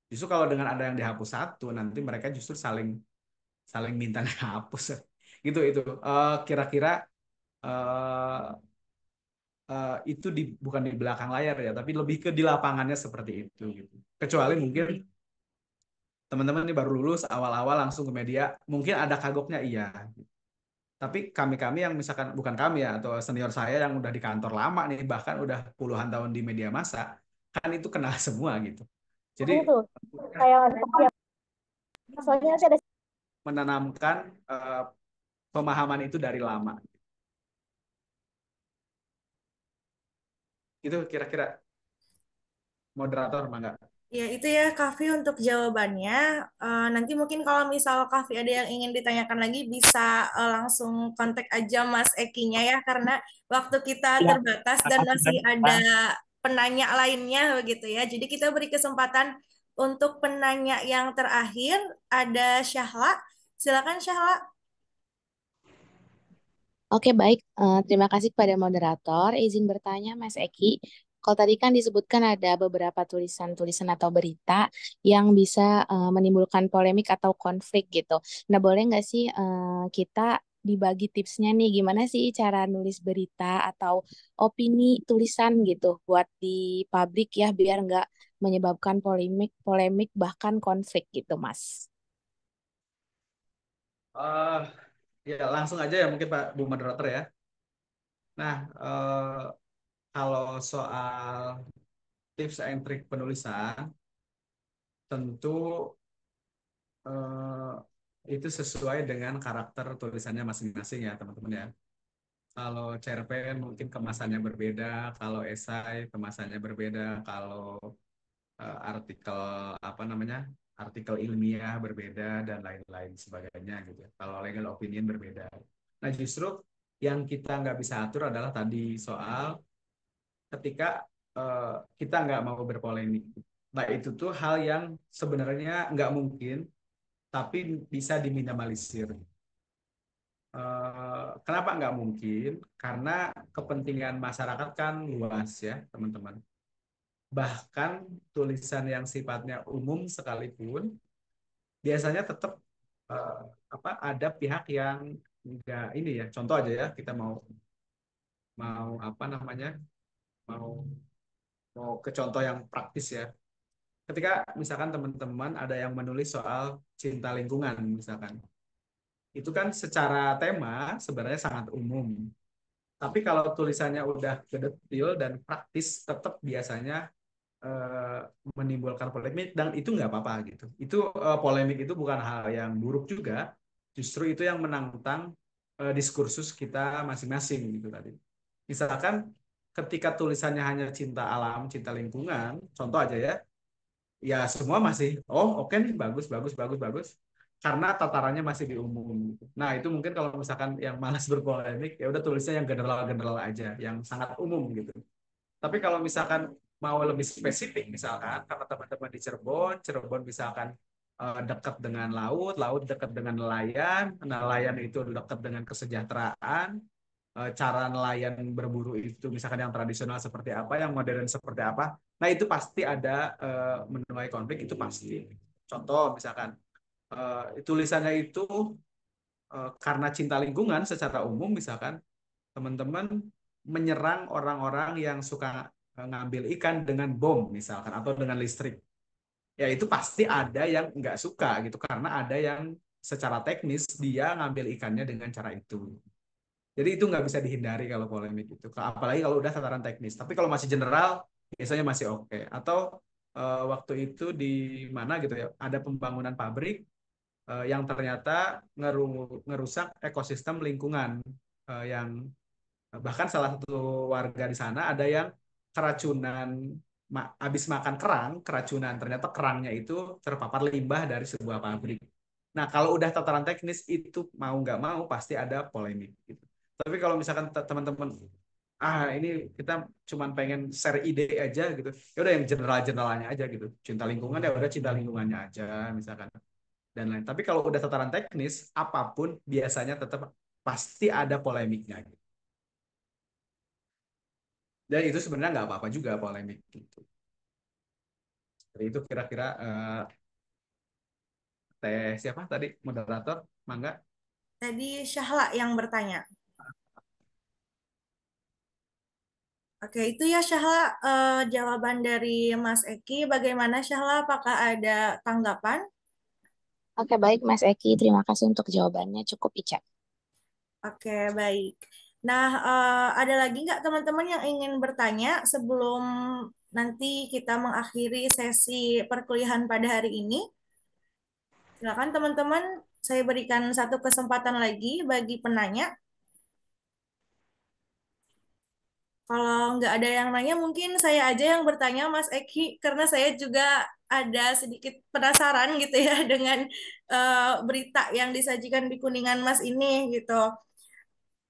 S2: Justru kalau dengan ada yang dihapus satu, nanti mereka justru saling saling minta dihapus. Gitu itu. Kira-kira itu bukan di belakang layar ya, tapi lebih ke di lapangannya seperti itu. Gitu. Kecuali mungkin teman-teman ini baru lulus awal-awal langsung ke media, mungkin ada kagoknya iya. Tapi kami-kami yang misalkan bukan kami ya, atau senior saya yang udah di kantor lama nih, bahkan udah puluhan tahun di media massa, kan itu kenal semua gitu. Jadi
S7: Itu kayak soalnya nanti ada
S2: menanamkan pemahaman itu dari lama. Itu kira-kira moderator mangga.
S3: Ya, itu ya Kavi untuk jawabannya. Nanti mungkin kalau misal Kavi ada yang ingin ditanyakan lagi bisa langsung kontak aja Mas Eki-nya ya, karena waktu kita
S4: Ya,
S3: terbatas dan masih ada penanya lainnya begitu ya. Jadi kita beri kesempatan untuk penanya yang terakhir, ada Syahla. Silakan Syahla.
S8: Oke, baik. Terima kasih kepada moderator. Izin bertanya, Mas Eki. Kalau tadi kan disebutkan ada beberapa tulisan-tulisan atau berita yang bisa menimbulkan polemik atau konflik gitu. Nah, boleh nggak sih kita dibagi tipsnya nih, gimana sih cara nulis berita atau opini tulisan gitu buat di publik ya, biar nggak menyebabkan polemik bahkan konflik gitu, Mas.
S2: Ya langsung aja ya mungkin Pak Bu Moderator ya. Nah, kalau soal tips and trik penulisan, tentu itu sesuai dengan karakter tulisannya masing-masing ya teman-teman ya. Kalau cerpen mungkin kemasannya berbeda, kalau esai kemasannya berbeda, kalau artikel apa namanya, artikel ilmiah berbeda dan lain-lain sebagainya gitu. Kalau legal opinion berbeda. Nah justru yang kita nggak bisa atur adalah tadi soal ketika kita nggak mau berpolemik. Nah itu tuh hal yang sebenarnya nggak mungkin, tapi bisa diminimalisir. Kenapa nggak mungkin? Karena kepentingan masyarakat kan luas ya teman-teman. Bahkan tulisan yang sifatnya umum sekalipun biasanya tetap uh, ada pihak yang nggak ini ya. Contoh aja ya, kita mau mau apa namanya, mau mau ke contoh yang praktis ya. Ketika misalkan teman-teman ada yang menulis soal cinta lingkungan misalkan, itu kan secara tema sebenarnya sangat umum. Tapi kalau tulisannya udah ke detail dan praktis, tetap biasanya eh, menimbulkan polemik, dan itu nggak apa-apa gitu. Itu polemik itu bukan hal yang buruk juga, justru itu yang menantang diskursus kita masing-masing gitu tadi. Misalkan ketika tulisannya hanya cinta alam, cinta lingkungan, contoh aja ya, ya semua masih oh oke nih, bagus bagus bagus bagus, karena tatarannya masih di umum gitu. Nah itu mungkin kalau misalkan yang malas berpolemik, ya udah tulisnya yang general-general aja, yang sangat umum gitu. Tapi kalau misalkan mau lebih spesifik, misalkan karena teman-teman di Cirebon, Cirebon misalkan dekat dengan laut, laut dekat dengan nelayan, nelayan itu dekat dengan kesejahteraan, cara nelayan berburu itu misalkan yang tradisional seperti apa, yang modern seperti apa, nah itu pasti ada menuai konflik, itu pasti. Contoh misalkan tulisannya itu karena cinta lingkungan secara umum, misalkan teman-teman menyerang orang-orang yang suka ngambil ikan dengan bom misalkan atau dengan listrik, ya itu pasti ada yang nggak suka gitu, karena ada yang secara teknis dia ngambil ikannya dengan cara itu. Jadi itu nggak bisa dihindari kalau polemik itu, apalagi kalau udah tataran teknis. Tapi kalau masih general biasanya masih oke. Atau waktu itu di mana gitu ya, ada pembangunan pabrik yang ternyata ngerusak ekosistem lingkungan, yang bahkan salah satu warga di sana ada yang keracunan, habis makan kerang, keracunan, ternyata kerangnya itu terpapar limbah dari sebuah pabrik. Nah, kalau udah tataran teknis itu mau nggak mau pasti ada polemik gitu. Tapi kalau misalkan teman-teman ini kita cuman pengen share ide aja gitu. Ya udah yang general-generalnya aja gitu. Cinta lingkungan ya udah cinta lingkungannya aja misalkan dan lain. Tapi kalau udah tataran teknis, apapun biasanya tetap pasti ada polemiknya gitu. Dan itu sebenarnya nggak apa-apa juga polemik gitu. Jadi itu kira-kira teh siapa tadi moderator, Mangga?
S3: Tadi Syahla yang bertanya. Oke, itu ya Syahla jawaban dari Mas Eki. Bagaimana Syahla? Apakah ada tanggapan?
S8: Oke, baik Mas Eki. Terima kasih untuk jawabannya. Cukup, Ica.
S3: Oke, baik. Nah, ada lagi nggak teman-teman yang ingin bertanya sebelum nanti kita mengakhiri sesi perkuliahan pada hari ini? Silakan teman-teman, saya berikan satu kesempatan lagi bagi penanya. Kalau nggak ada yang nanya, mungkin saya aja yang bertanya, Mas Eki, karena saya juga ada sedikit penasaran gitu ya dengan berita yang disajikan di Kuningan Mas ini gitu.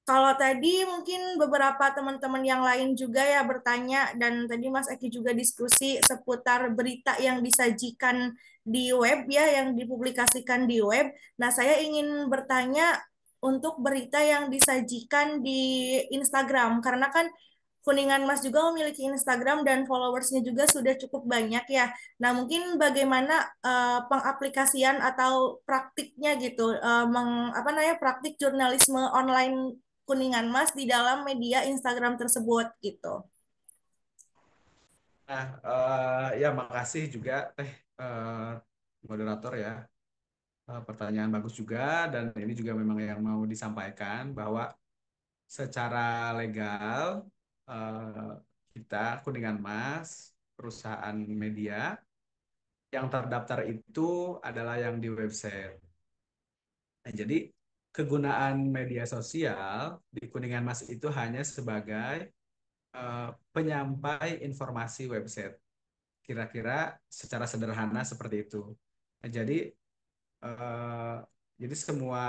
S3: Kalau tadi mungkin beberapa teman-teman yang lain juga ya bertanya dan tadi Mas Eki juga diskusi seputar berita yang disajikan di web ya, yang dipublikasikan di web. Nah, saya ingin bertanya untuk berita yang disajikan di Instagram karena kan Kuningan Mas juga memiliki Instagram dan followersnya juga sudah cukup banyak ya. Nah, mungkin bagaimana pengaplikasian atau praktiknya gitu, apa namanya praktik jurnalisme online Kuningan Mas di dalam media Instagram tersebut gitu.
S2: Nah, ya makasih juga moderator ya. Pertanyaan bagus juga dan ini juga memang yang mau disampaikan bahwa secara legal eh, kita Kuningan Mas perusahaan media yang terdaftar itu adalah yang di website. Nah, jadi kegunaan media sosial di Kuningan Mas itu hanya sebagai penyampai informasi website. Kira-kira secara sederhana seperti itu. Nah, eh, jadi semua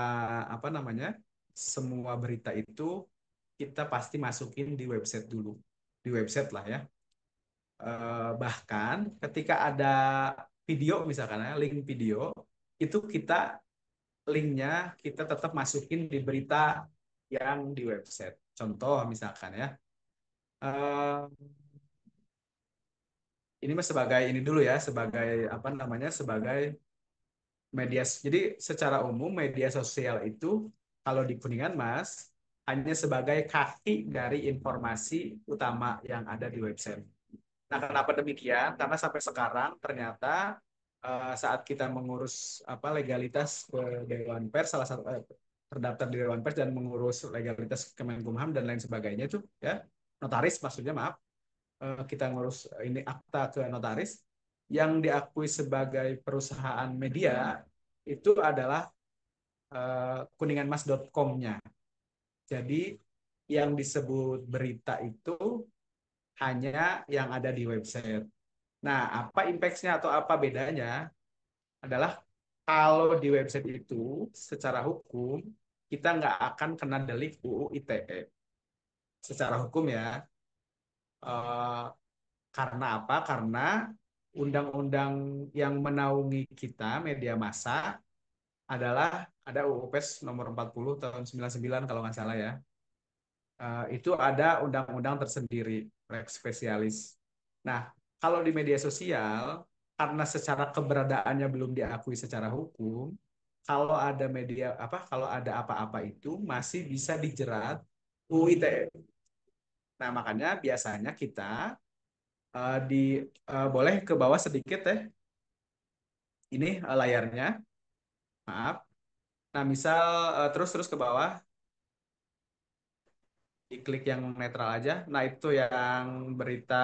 S2: apa namanya semua berita itu kita pasti masukin di website dulu, di website lah ya. Bahkan ketika ada video misalkan ya, link video itu linknya kita tetap masukin di berita yang di website. Contoh misalkan ya, eh, ini mah sebagai ini dulu ya, sebagai apa namanya, sebagai media. Jadi secara umum media sosial itu kalau di Kuningan Mas hanya sebagai kaki dari informasi utama yang ada di website. Nah, kenapa demikian? Karena sampai sekarang ternyata saat kita mengurus apa legalitas ke Dewan Pers, salah satu terdaftar di Dewan Pers dan mengurus legalitas Kemenkumham dan lain sebagainya itu ya, notaris maksudnya maaf, kita ngurus ini akta ke notaris yang diakui sebagai perusahaan media itu adalah kuninganmas.com-nya. Jadi yang disebut berita itu hanya yang ada di website. Nah, apa impact-nya atau apa bedanya adalah kalau di website itu secara hukum kita nggak akan kena delik UU ITE. Secara hukum ya. Eh, karena apa? Karena undang-undang yang menaungi kita media massa adalah ada UU PES nomor 40 tahun 99 kalau nggak salah ya. Itu ada undang-undang tersendiri, lex spesialis. Nah, kalau di media sosial, karena secara keberadaannya belum diakui secara hukum, kalau ada media apa, kalau ada apa-apa itu masih bisa dijerat UU ITE. Nah, makanya biasanya kita di boleh ke bawah sedikit ya. Ini layarnya, maaf. Nah, misal terus terus ke bawah, diklik yang netral aja. Nah, itu yang berita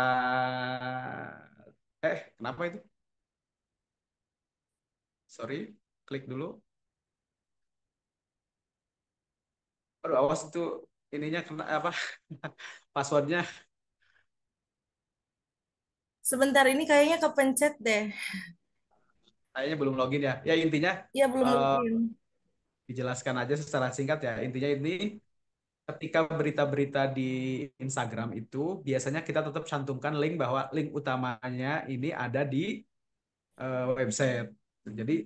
S2: kenapa itu? Sorry, klik dulu. Aduh, awas itu ininya kena apa? Passwordnya
S3: Sebentar ini kayaknya kepencet deh.
S2: kayaknya belum login ya. Ya intinya
S3: Ya belum
S2: eh,
S3: login.
S2: dijelaskan aja secara singkat ya. Intinya ini ketika berita-berita di Instagram itu biasanya kita tetap cantumkan link bahwa link utamanya ini ada di website. Jadi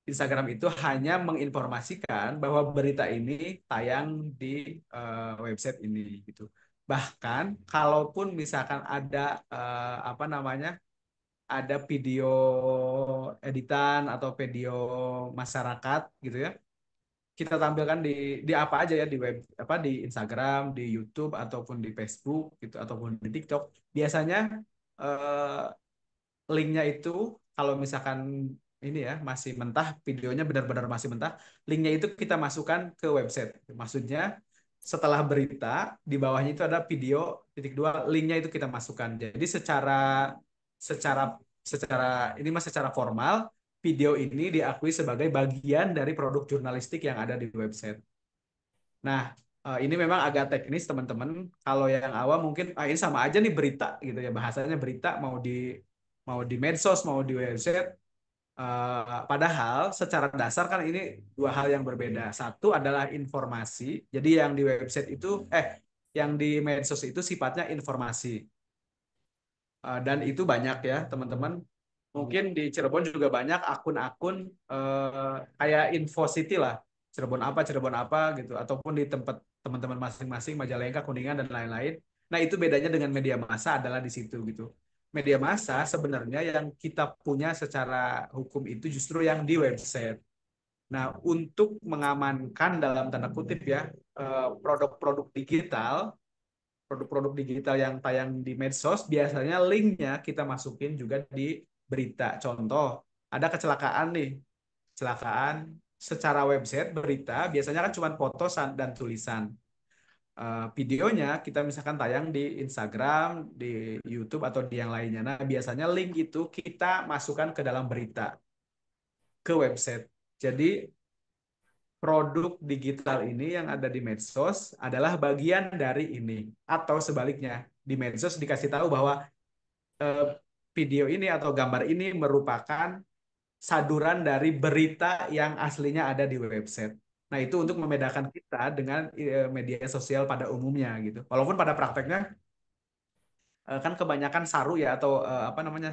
S2: Instagram itu hanya menginformasikan bahwa berita ini tayang di website ini gitu. Bahkan kalaupun misalkan ada apa namanya, ada video editan atau video masyarakat gitu ya, kita tampilkan di apa aja ya, di web apa, di Instagram, di YouTube ataupun di Facebook gitu ataupun di TikTok. Biasanya eh, linknya itu kalau misalkan ini ya masih mentah, videonya benar-benar masih mentah, linknya itu kita masukkan ke website. Maksudnya setelah berita di bawahnya itu ada video titik dua, linknya itu kita masukkan. Jadi secara secara ini mas secara formal video ini diakui sebagai bagian dari produk jurnalistik yang ada di website. Nah, ini memang agak teknis teman-teman. Kalau yang awam mungkin ini sama aja nih berita gitu ya, bahasanya berita mau di medsos mau di website. Padahal secara dasar kan ini dua hal yang berbeda. Satu adalah informasi. Jadi yang di website itu yang di medsos itu sifatnya informasi. Dan itu banyak ya teman-teman. Mungkin di Cirebon juga banyak akun-akun kayak Info City lah. Cirebon apa gitu. Ataupun di tempat teman-teman masing-masing, Majalengka, Kuningan, dan lain-lain. Nah itu bedanya dengan media massa adalah di situ gitu. Media massa sebenarnya yang kita punya secara hukum itu justru yang di website. Nah untuk mengamankan dalam tanda kutip ya produk-produk digital, produk-produk digital yang tayang di medsos, biasanya linknya kita masukin juga di berita. Contoh, ada kecelakaan nih, kecelakaan secara website berita, biasanya kan cuma foto dan tulisan. Videonya kita misalkan tayang di Instagram, di YouTube, atau di yang lainnya. Nah, biasanya link itu kita masukkan ke dalam berita, ke website. Jadi, produk digital ini yang ada di medsos adalah bagian dari ini. Atau sebaliknya, di medsos dikasih tahu bahwa eh, video ini atau gambar ini merupakan saduran dari berita yang aslinya ada di website. Nah, itu untuk membedakan kita dengan media sosial pada umumnya gitu. Walaupun pada prakteknya kan kebanyakan saru ya atau apa namanya,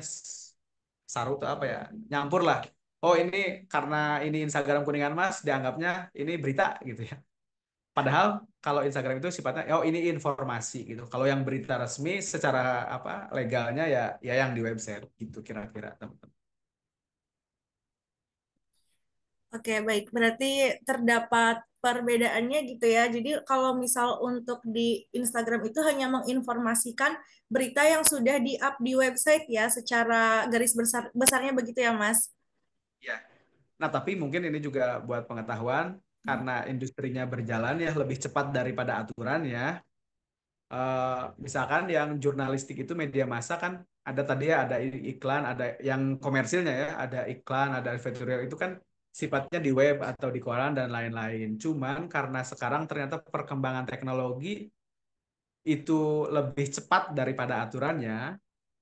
S2: saru itu apa ya? Nyampur lah. Oh, ini karena ini Instagram Kuningan Mas dianggapnya ini berita gitu ya. Padahal kalau Instagram itu sifatnya oh ini informasi gitu. Kalau yang berita resmi secara apa legalnya ya yang di website gitu kira-kira teman-teman.
S3: Oke, baik. Berarti terdapat perbedaannya gitu ya. Jadi kalau misal untuk di Instagram itu hanya menginformasikan berita yang sudah di-up di website ya, secara garis besarnya begitu ya, Mas?
S2: Ya. Nah, tapi mungkin ini juga buat pengetahuan karena industrinya berjalan ya lebih cepat daripada aturannya. Misalkan yang jurnalistik itu media massa kan ada tadi ya ada iklan, ada yang komersilnya ya, ada iklan, ada editorial itu kan sifatnya di web atau di koran dan lain-lain. Cuman karena sekarang ternyata perkembangan teknologi itu lebih cepat daripada aturannya,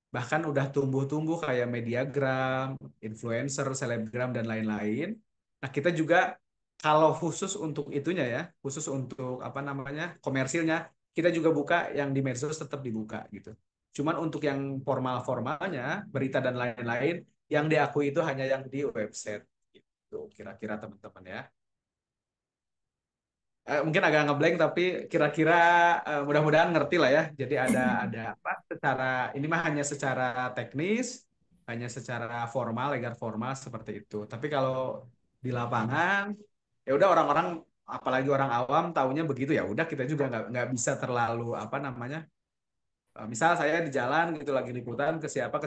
S2: bahkan udah tumbuh-tumbuh kayak mediagram, influencer, selebgram dan lain-lain. Nah, kita juga kalau khusus untuk itunya ya, khusus untuk apa namanya komersilnya, kita juga buka yang di medsos tetap dibuka gitu. Cuman untuk yang formal-formalnya, berita dan lain-lain, yang diakui itu hanya yang di website gitu. Kira-kira teman-teman ya. Mungkin agak ngeblank tapi kira-kira mudah-mudahan ngerti lah ya. Jadi ada apa secara ini mah hanya secara teknis, hanya secara formal, legal formal seperti itu. Tapi kalau di lapangan ya udah orang-orang apalagi orang awam taunya begitu ya udah kita juga nggak bisa terlalu apa namanya. Misal saya di jalan gitu lagi liputan ke siapa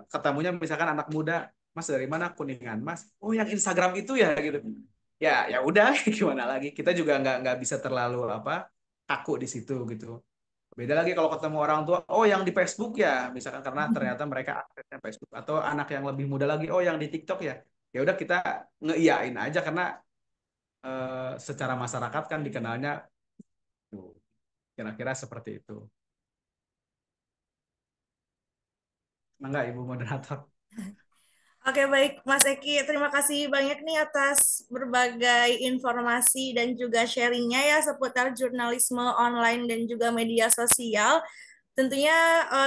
S2: ketemunya misalkan anak muda, Mas dari mana? Kuningan, Mas. Oh, yang Instagram itu ya gitu. Ya udah gimana lagi? Kita juga nggak bisa terlalu apa kaku di situ gitu. Beda lagi kalau ketemu orang tua, oh yang di Facebook ya, misalkan karena ternyata mereka aksesnya Facebook atau anak yang lebih muda lagi, oh yang di TikTok ya. Ya udah kita ngeiyain aja karena secara masyarakat kan dikenalnya tuh. Kira-kira seperti itu. Enggak, Ibu moderator.
S3: Oke, baik, Mas Eki. Terima kasih banyak nih atas berbagai informasi dan juga sharingnya ya seputar jurnalisme online dan juga media sosial. Tentunya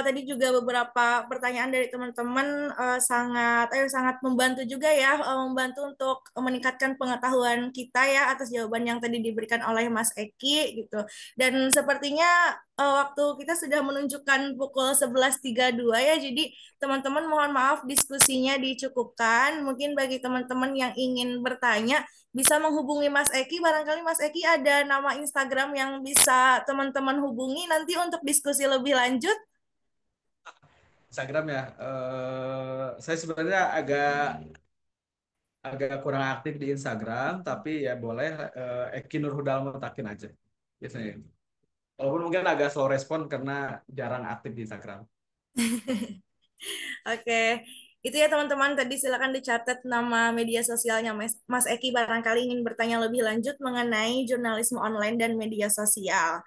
S3: tadi juga beberapa pertanyaan dari teman-teman sangat membantu juga ya, membantu untuk meningkatkan pengetahuan kita ya atas jawaban yang tadi diberikan oleh Mas Eki gitu. Dan sepertinya waktu kita sudah menunjukkan pukul 11.32 ya, jadi teman-teman mohon maaf diskusinya dicukupkan. Mungkin bagi teman-teman yang ingin bertanya bisa menghubungi Mas Eki. Barangkali Mas Eki ada nama Instagram yang bisa teman-teman hubungi nanti untuk diskusi lebih lanjut.
S2: Instagram ya. Saya sebenarnya agak kurang aktif di Instagram, tapi ya boleh Eki Nurhudal Mutakin aja biasanya. Walaupun mungkin agak slow respon karena jarang aktif di Instagram.
S3: Oke, itu ya teman-teman. Tadi silakan dicatat nama media sosialnya Mas Eki barangkali ingin bertanya lebih lanjut mengenai jurnalisme online dan media sosial.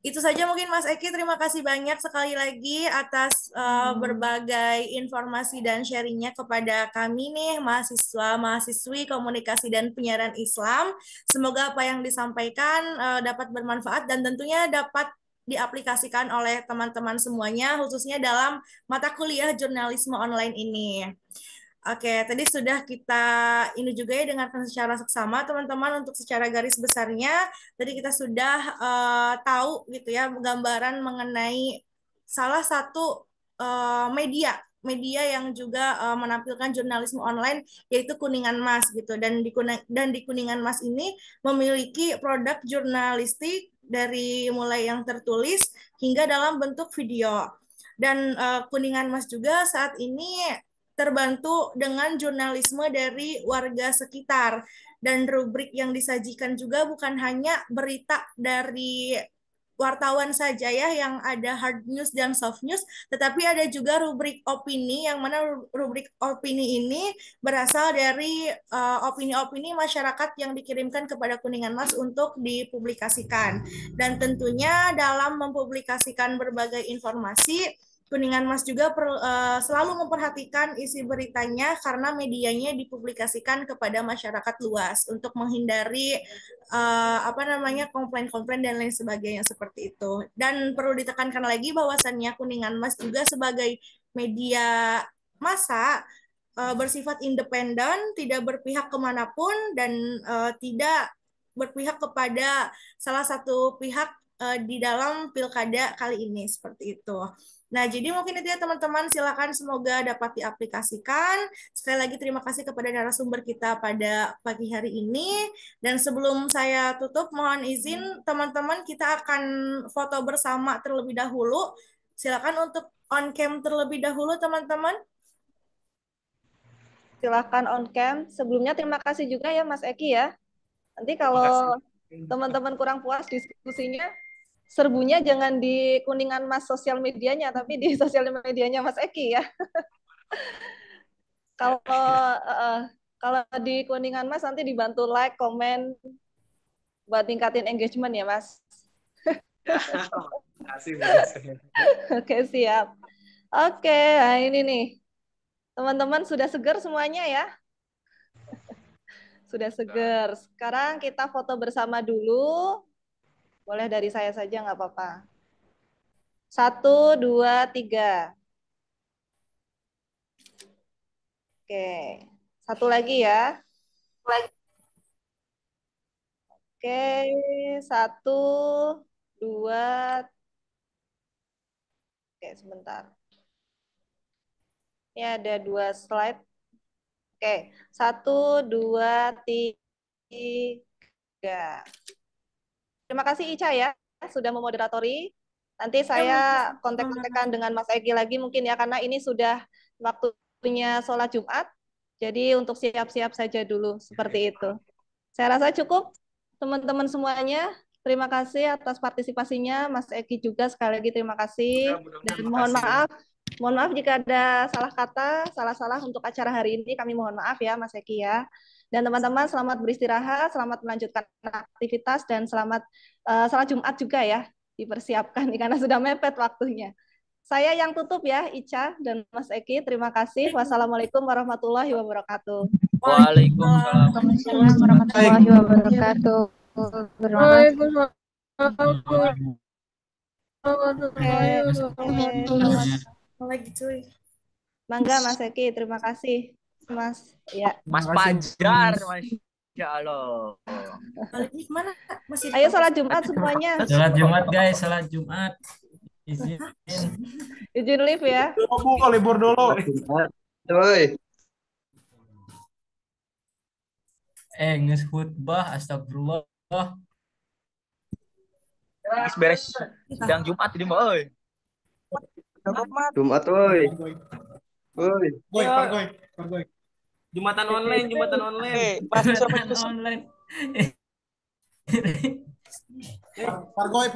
S3: Itu saja mungkin Mas Eki, terima kasih banyak sekali lagi atas berbagai informasi dan sharingnya kepada kami nih, mahasiswa-mahasiswi komunikasi dan penyiaran Islam. Semoga apa yang disampaikan dapat bermanfaat dan tentunya dapat diaplikasikan oleh teman-teman semuanya, khususnya dalam mata kuliah jurnalisme online ini. Oke, tadi sudah kita ini juga ya dengarkan secara seksama teman-teman untuk secara garis besarnya. Tadi kita sudah tahu gitu ya gambaran mengenai salah satu media yang juga menampilkan jurnalisme online yaitu Kuningan Mas gitu dan di Kuningan Mas ini memiliki produk jurnalistik dari mulai yang tertulis hingga dalam bentuk video. Dan Kuningan Mas juga saat ini terbantu dengan jurnalisme dari warga sekitar. Dan rubrik yang disajikan juga bukan hanya berita dari wartawan saja ya yang ada hard news dan soft news, tetapi ada juga rubrik opini yang mana rubrik opini ini berasal dari opini-opini masyarakat yang dikirimkan kepada Kuningan Mas untuk dipublikasikan. Dan tentunya dalam mempublikasikan berbagai informasi, Kuningan Mas juga selalu memperhatikan isi beritanya karena medianya dipublikasikan kepada masyarakat luas untuk menghindari komplain-komplain dan lain sebagainya seperti itu. Dan perlu ditekankan lagi bahwasannya Kuningan Mas juga sebagai media massa bersifat independen, tidak berpihak kemanapun dan tidak berpihak kepada salah satu pihak di dalam pilkada kali ini seperti itu. Nah, jadi mungkin itu ya teman-teman, silakan semoga dapat diaplikasikan. Sekali lagi terima kasih kepada narasumber kita pada pagi hari ini. Dan sebelum saya tutup, mohon izin teman-teman kita akan foto bersama terlebih dahulu. Silakan untuk on cam terlebih dahulu teman-teman.
S1: Silakan on cam. Sebelumnya terima kasih juga ya Mas Eki ya. Nanti kalau teman-teman kurang puas diskusinya, serbunya jangan di Kuningan Mas sosial medianya, tapi di sosial medianya Mas Eki ya. Kalau kalau di Kuningan Mas nanti dibantu like, komen, buat tingkatin engagement ya Mas. Oke, siap. Oke, nah ini nih. Teman-teman sudah segar semuanya ya? Sudah segar. Sekarang kita foto bersama dulu. Boleh dari saya saja, nggak apa-apa. 1, 2, 3. Oke. Satu lagi ya. Oke. 1, 2. Oke, sebentar. Ini ada 2 slide. Oke. 1, 2, 3. Terima kasih Ica ya sudah memoderatori. Nanti saya kontak-kontakan dengan Mas Egi lagi mungkin ya karena ini sudah waktunya sholat Jumat. Jadi untuk siap-siap saja dulu seperti itu. Saya rasa cukup teman-teman semuanya. Terima kasih atas partisipasinya Mas Egi juga sekali lagi terima kasih dan mohon maaf jika ada salah kata, salah-salah untuk acara hari ini kami mohon maaf ya Mas Egi ya. Dan teman-teman selamat beristirahat, selamat melanjutkan aktivitas dan selamat salat Jumat juga ya dipersiapkan karena sudah mepet waktunya. Saya yang tutup ya, Ica dan Mas Eki. Terima kasih. Wassalamualaikum warahmatullahi wabarakatuh.
S9: Waalaikumsalam.
S8: Waalaikumsalam warahmatullahi wabarakatuh. Terima kasih.
S3: Lagi cuy.
S1: Mangga Mas Eki, terima kasih. Mas, ya.
S9: Mas Fajar, Masya Allah.
S3: Baliknya kemana? Masih di
S1: Ayo
S3: kampus.
S1: sholat Jumat semuanya.
S10: Salat Jumat guys, salat Jumat. Izin.
S1: Izin live ya.
S11: Bu, libur dulu.
S10: Nges khutbah, astagfirullah.
S9: Beres sidang Jumat di mbak, oi.
S12: Jumat, woi.
S11: Goy, pargoy.
S13: Jumatan online.
S10: Jumatan online.
S11: Pargoy.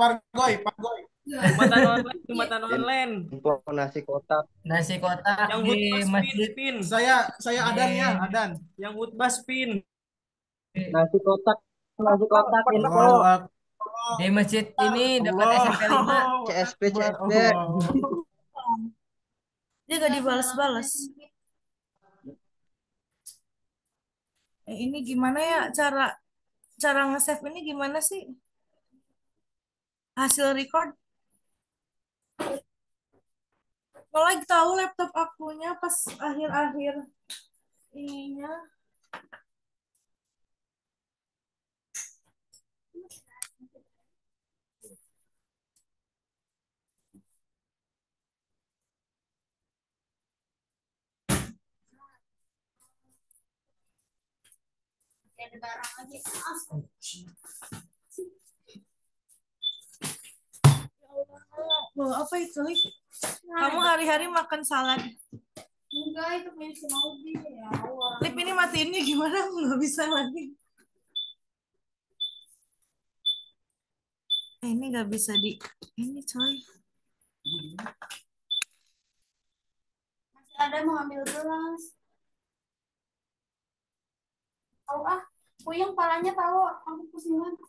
S13: Jumatan online.
S12: Info nasi kotak.
S10: Nasi kotak
S13: Yang
S10: di
S13: khutbah
S10: masjid.
S13: spin.
S11: Saya adan ya, adan.
S13: Yang khutbah spin.
S12: Nasi kotak info.
S10: Di masjid ini dekat SMP 5.
S12: CSP.
S3: Dia gak dibalas-balas. Ini gimana ya cara nge-save ini gimana sih? Hasil record. Kalau lagi tahu laptop akunya pas akhir-akhir ininya. Loh, apa itu? Kamu hari-hari makan salad? Enggak, itu punya si Maudy ya. Lip ini matiinnya gimana? Aku nggak bisa lagi. Ini nggak bisa di ini coy.
S7: Masih ada mau ambil gelas. Tahu puyeng palanya tahu, aku pusing banget.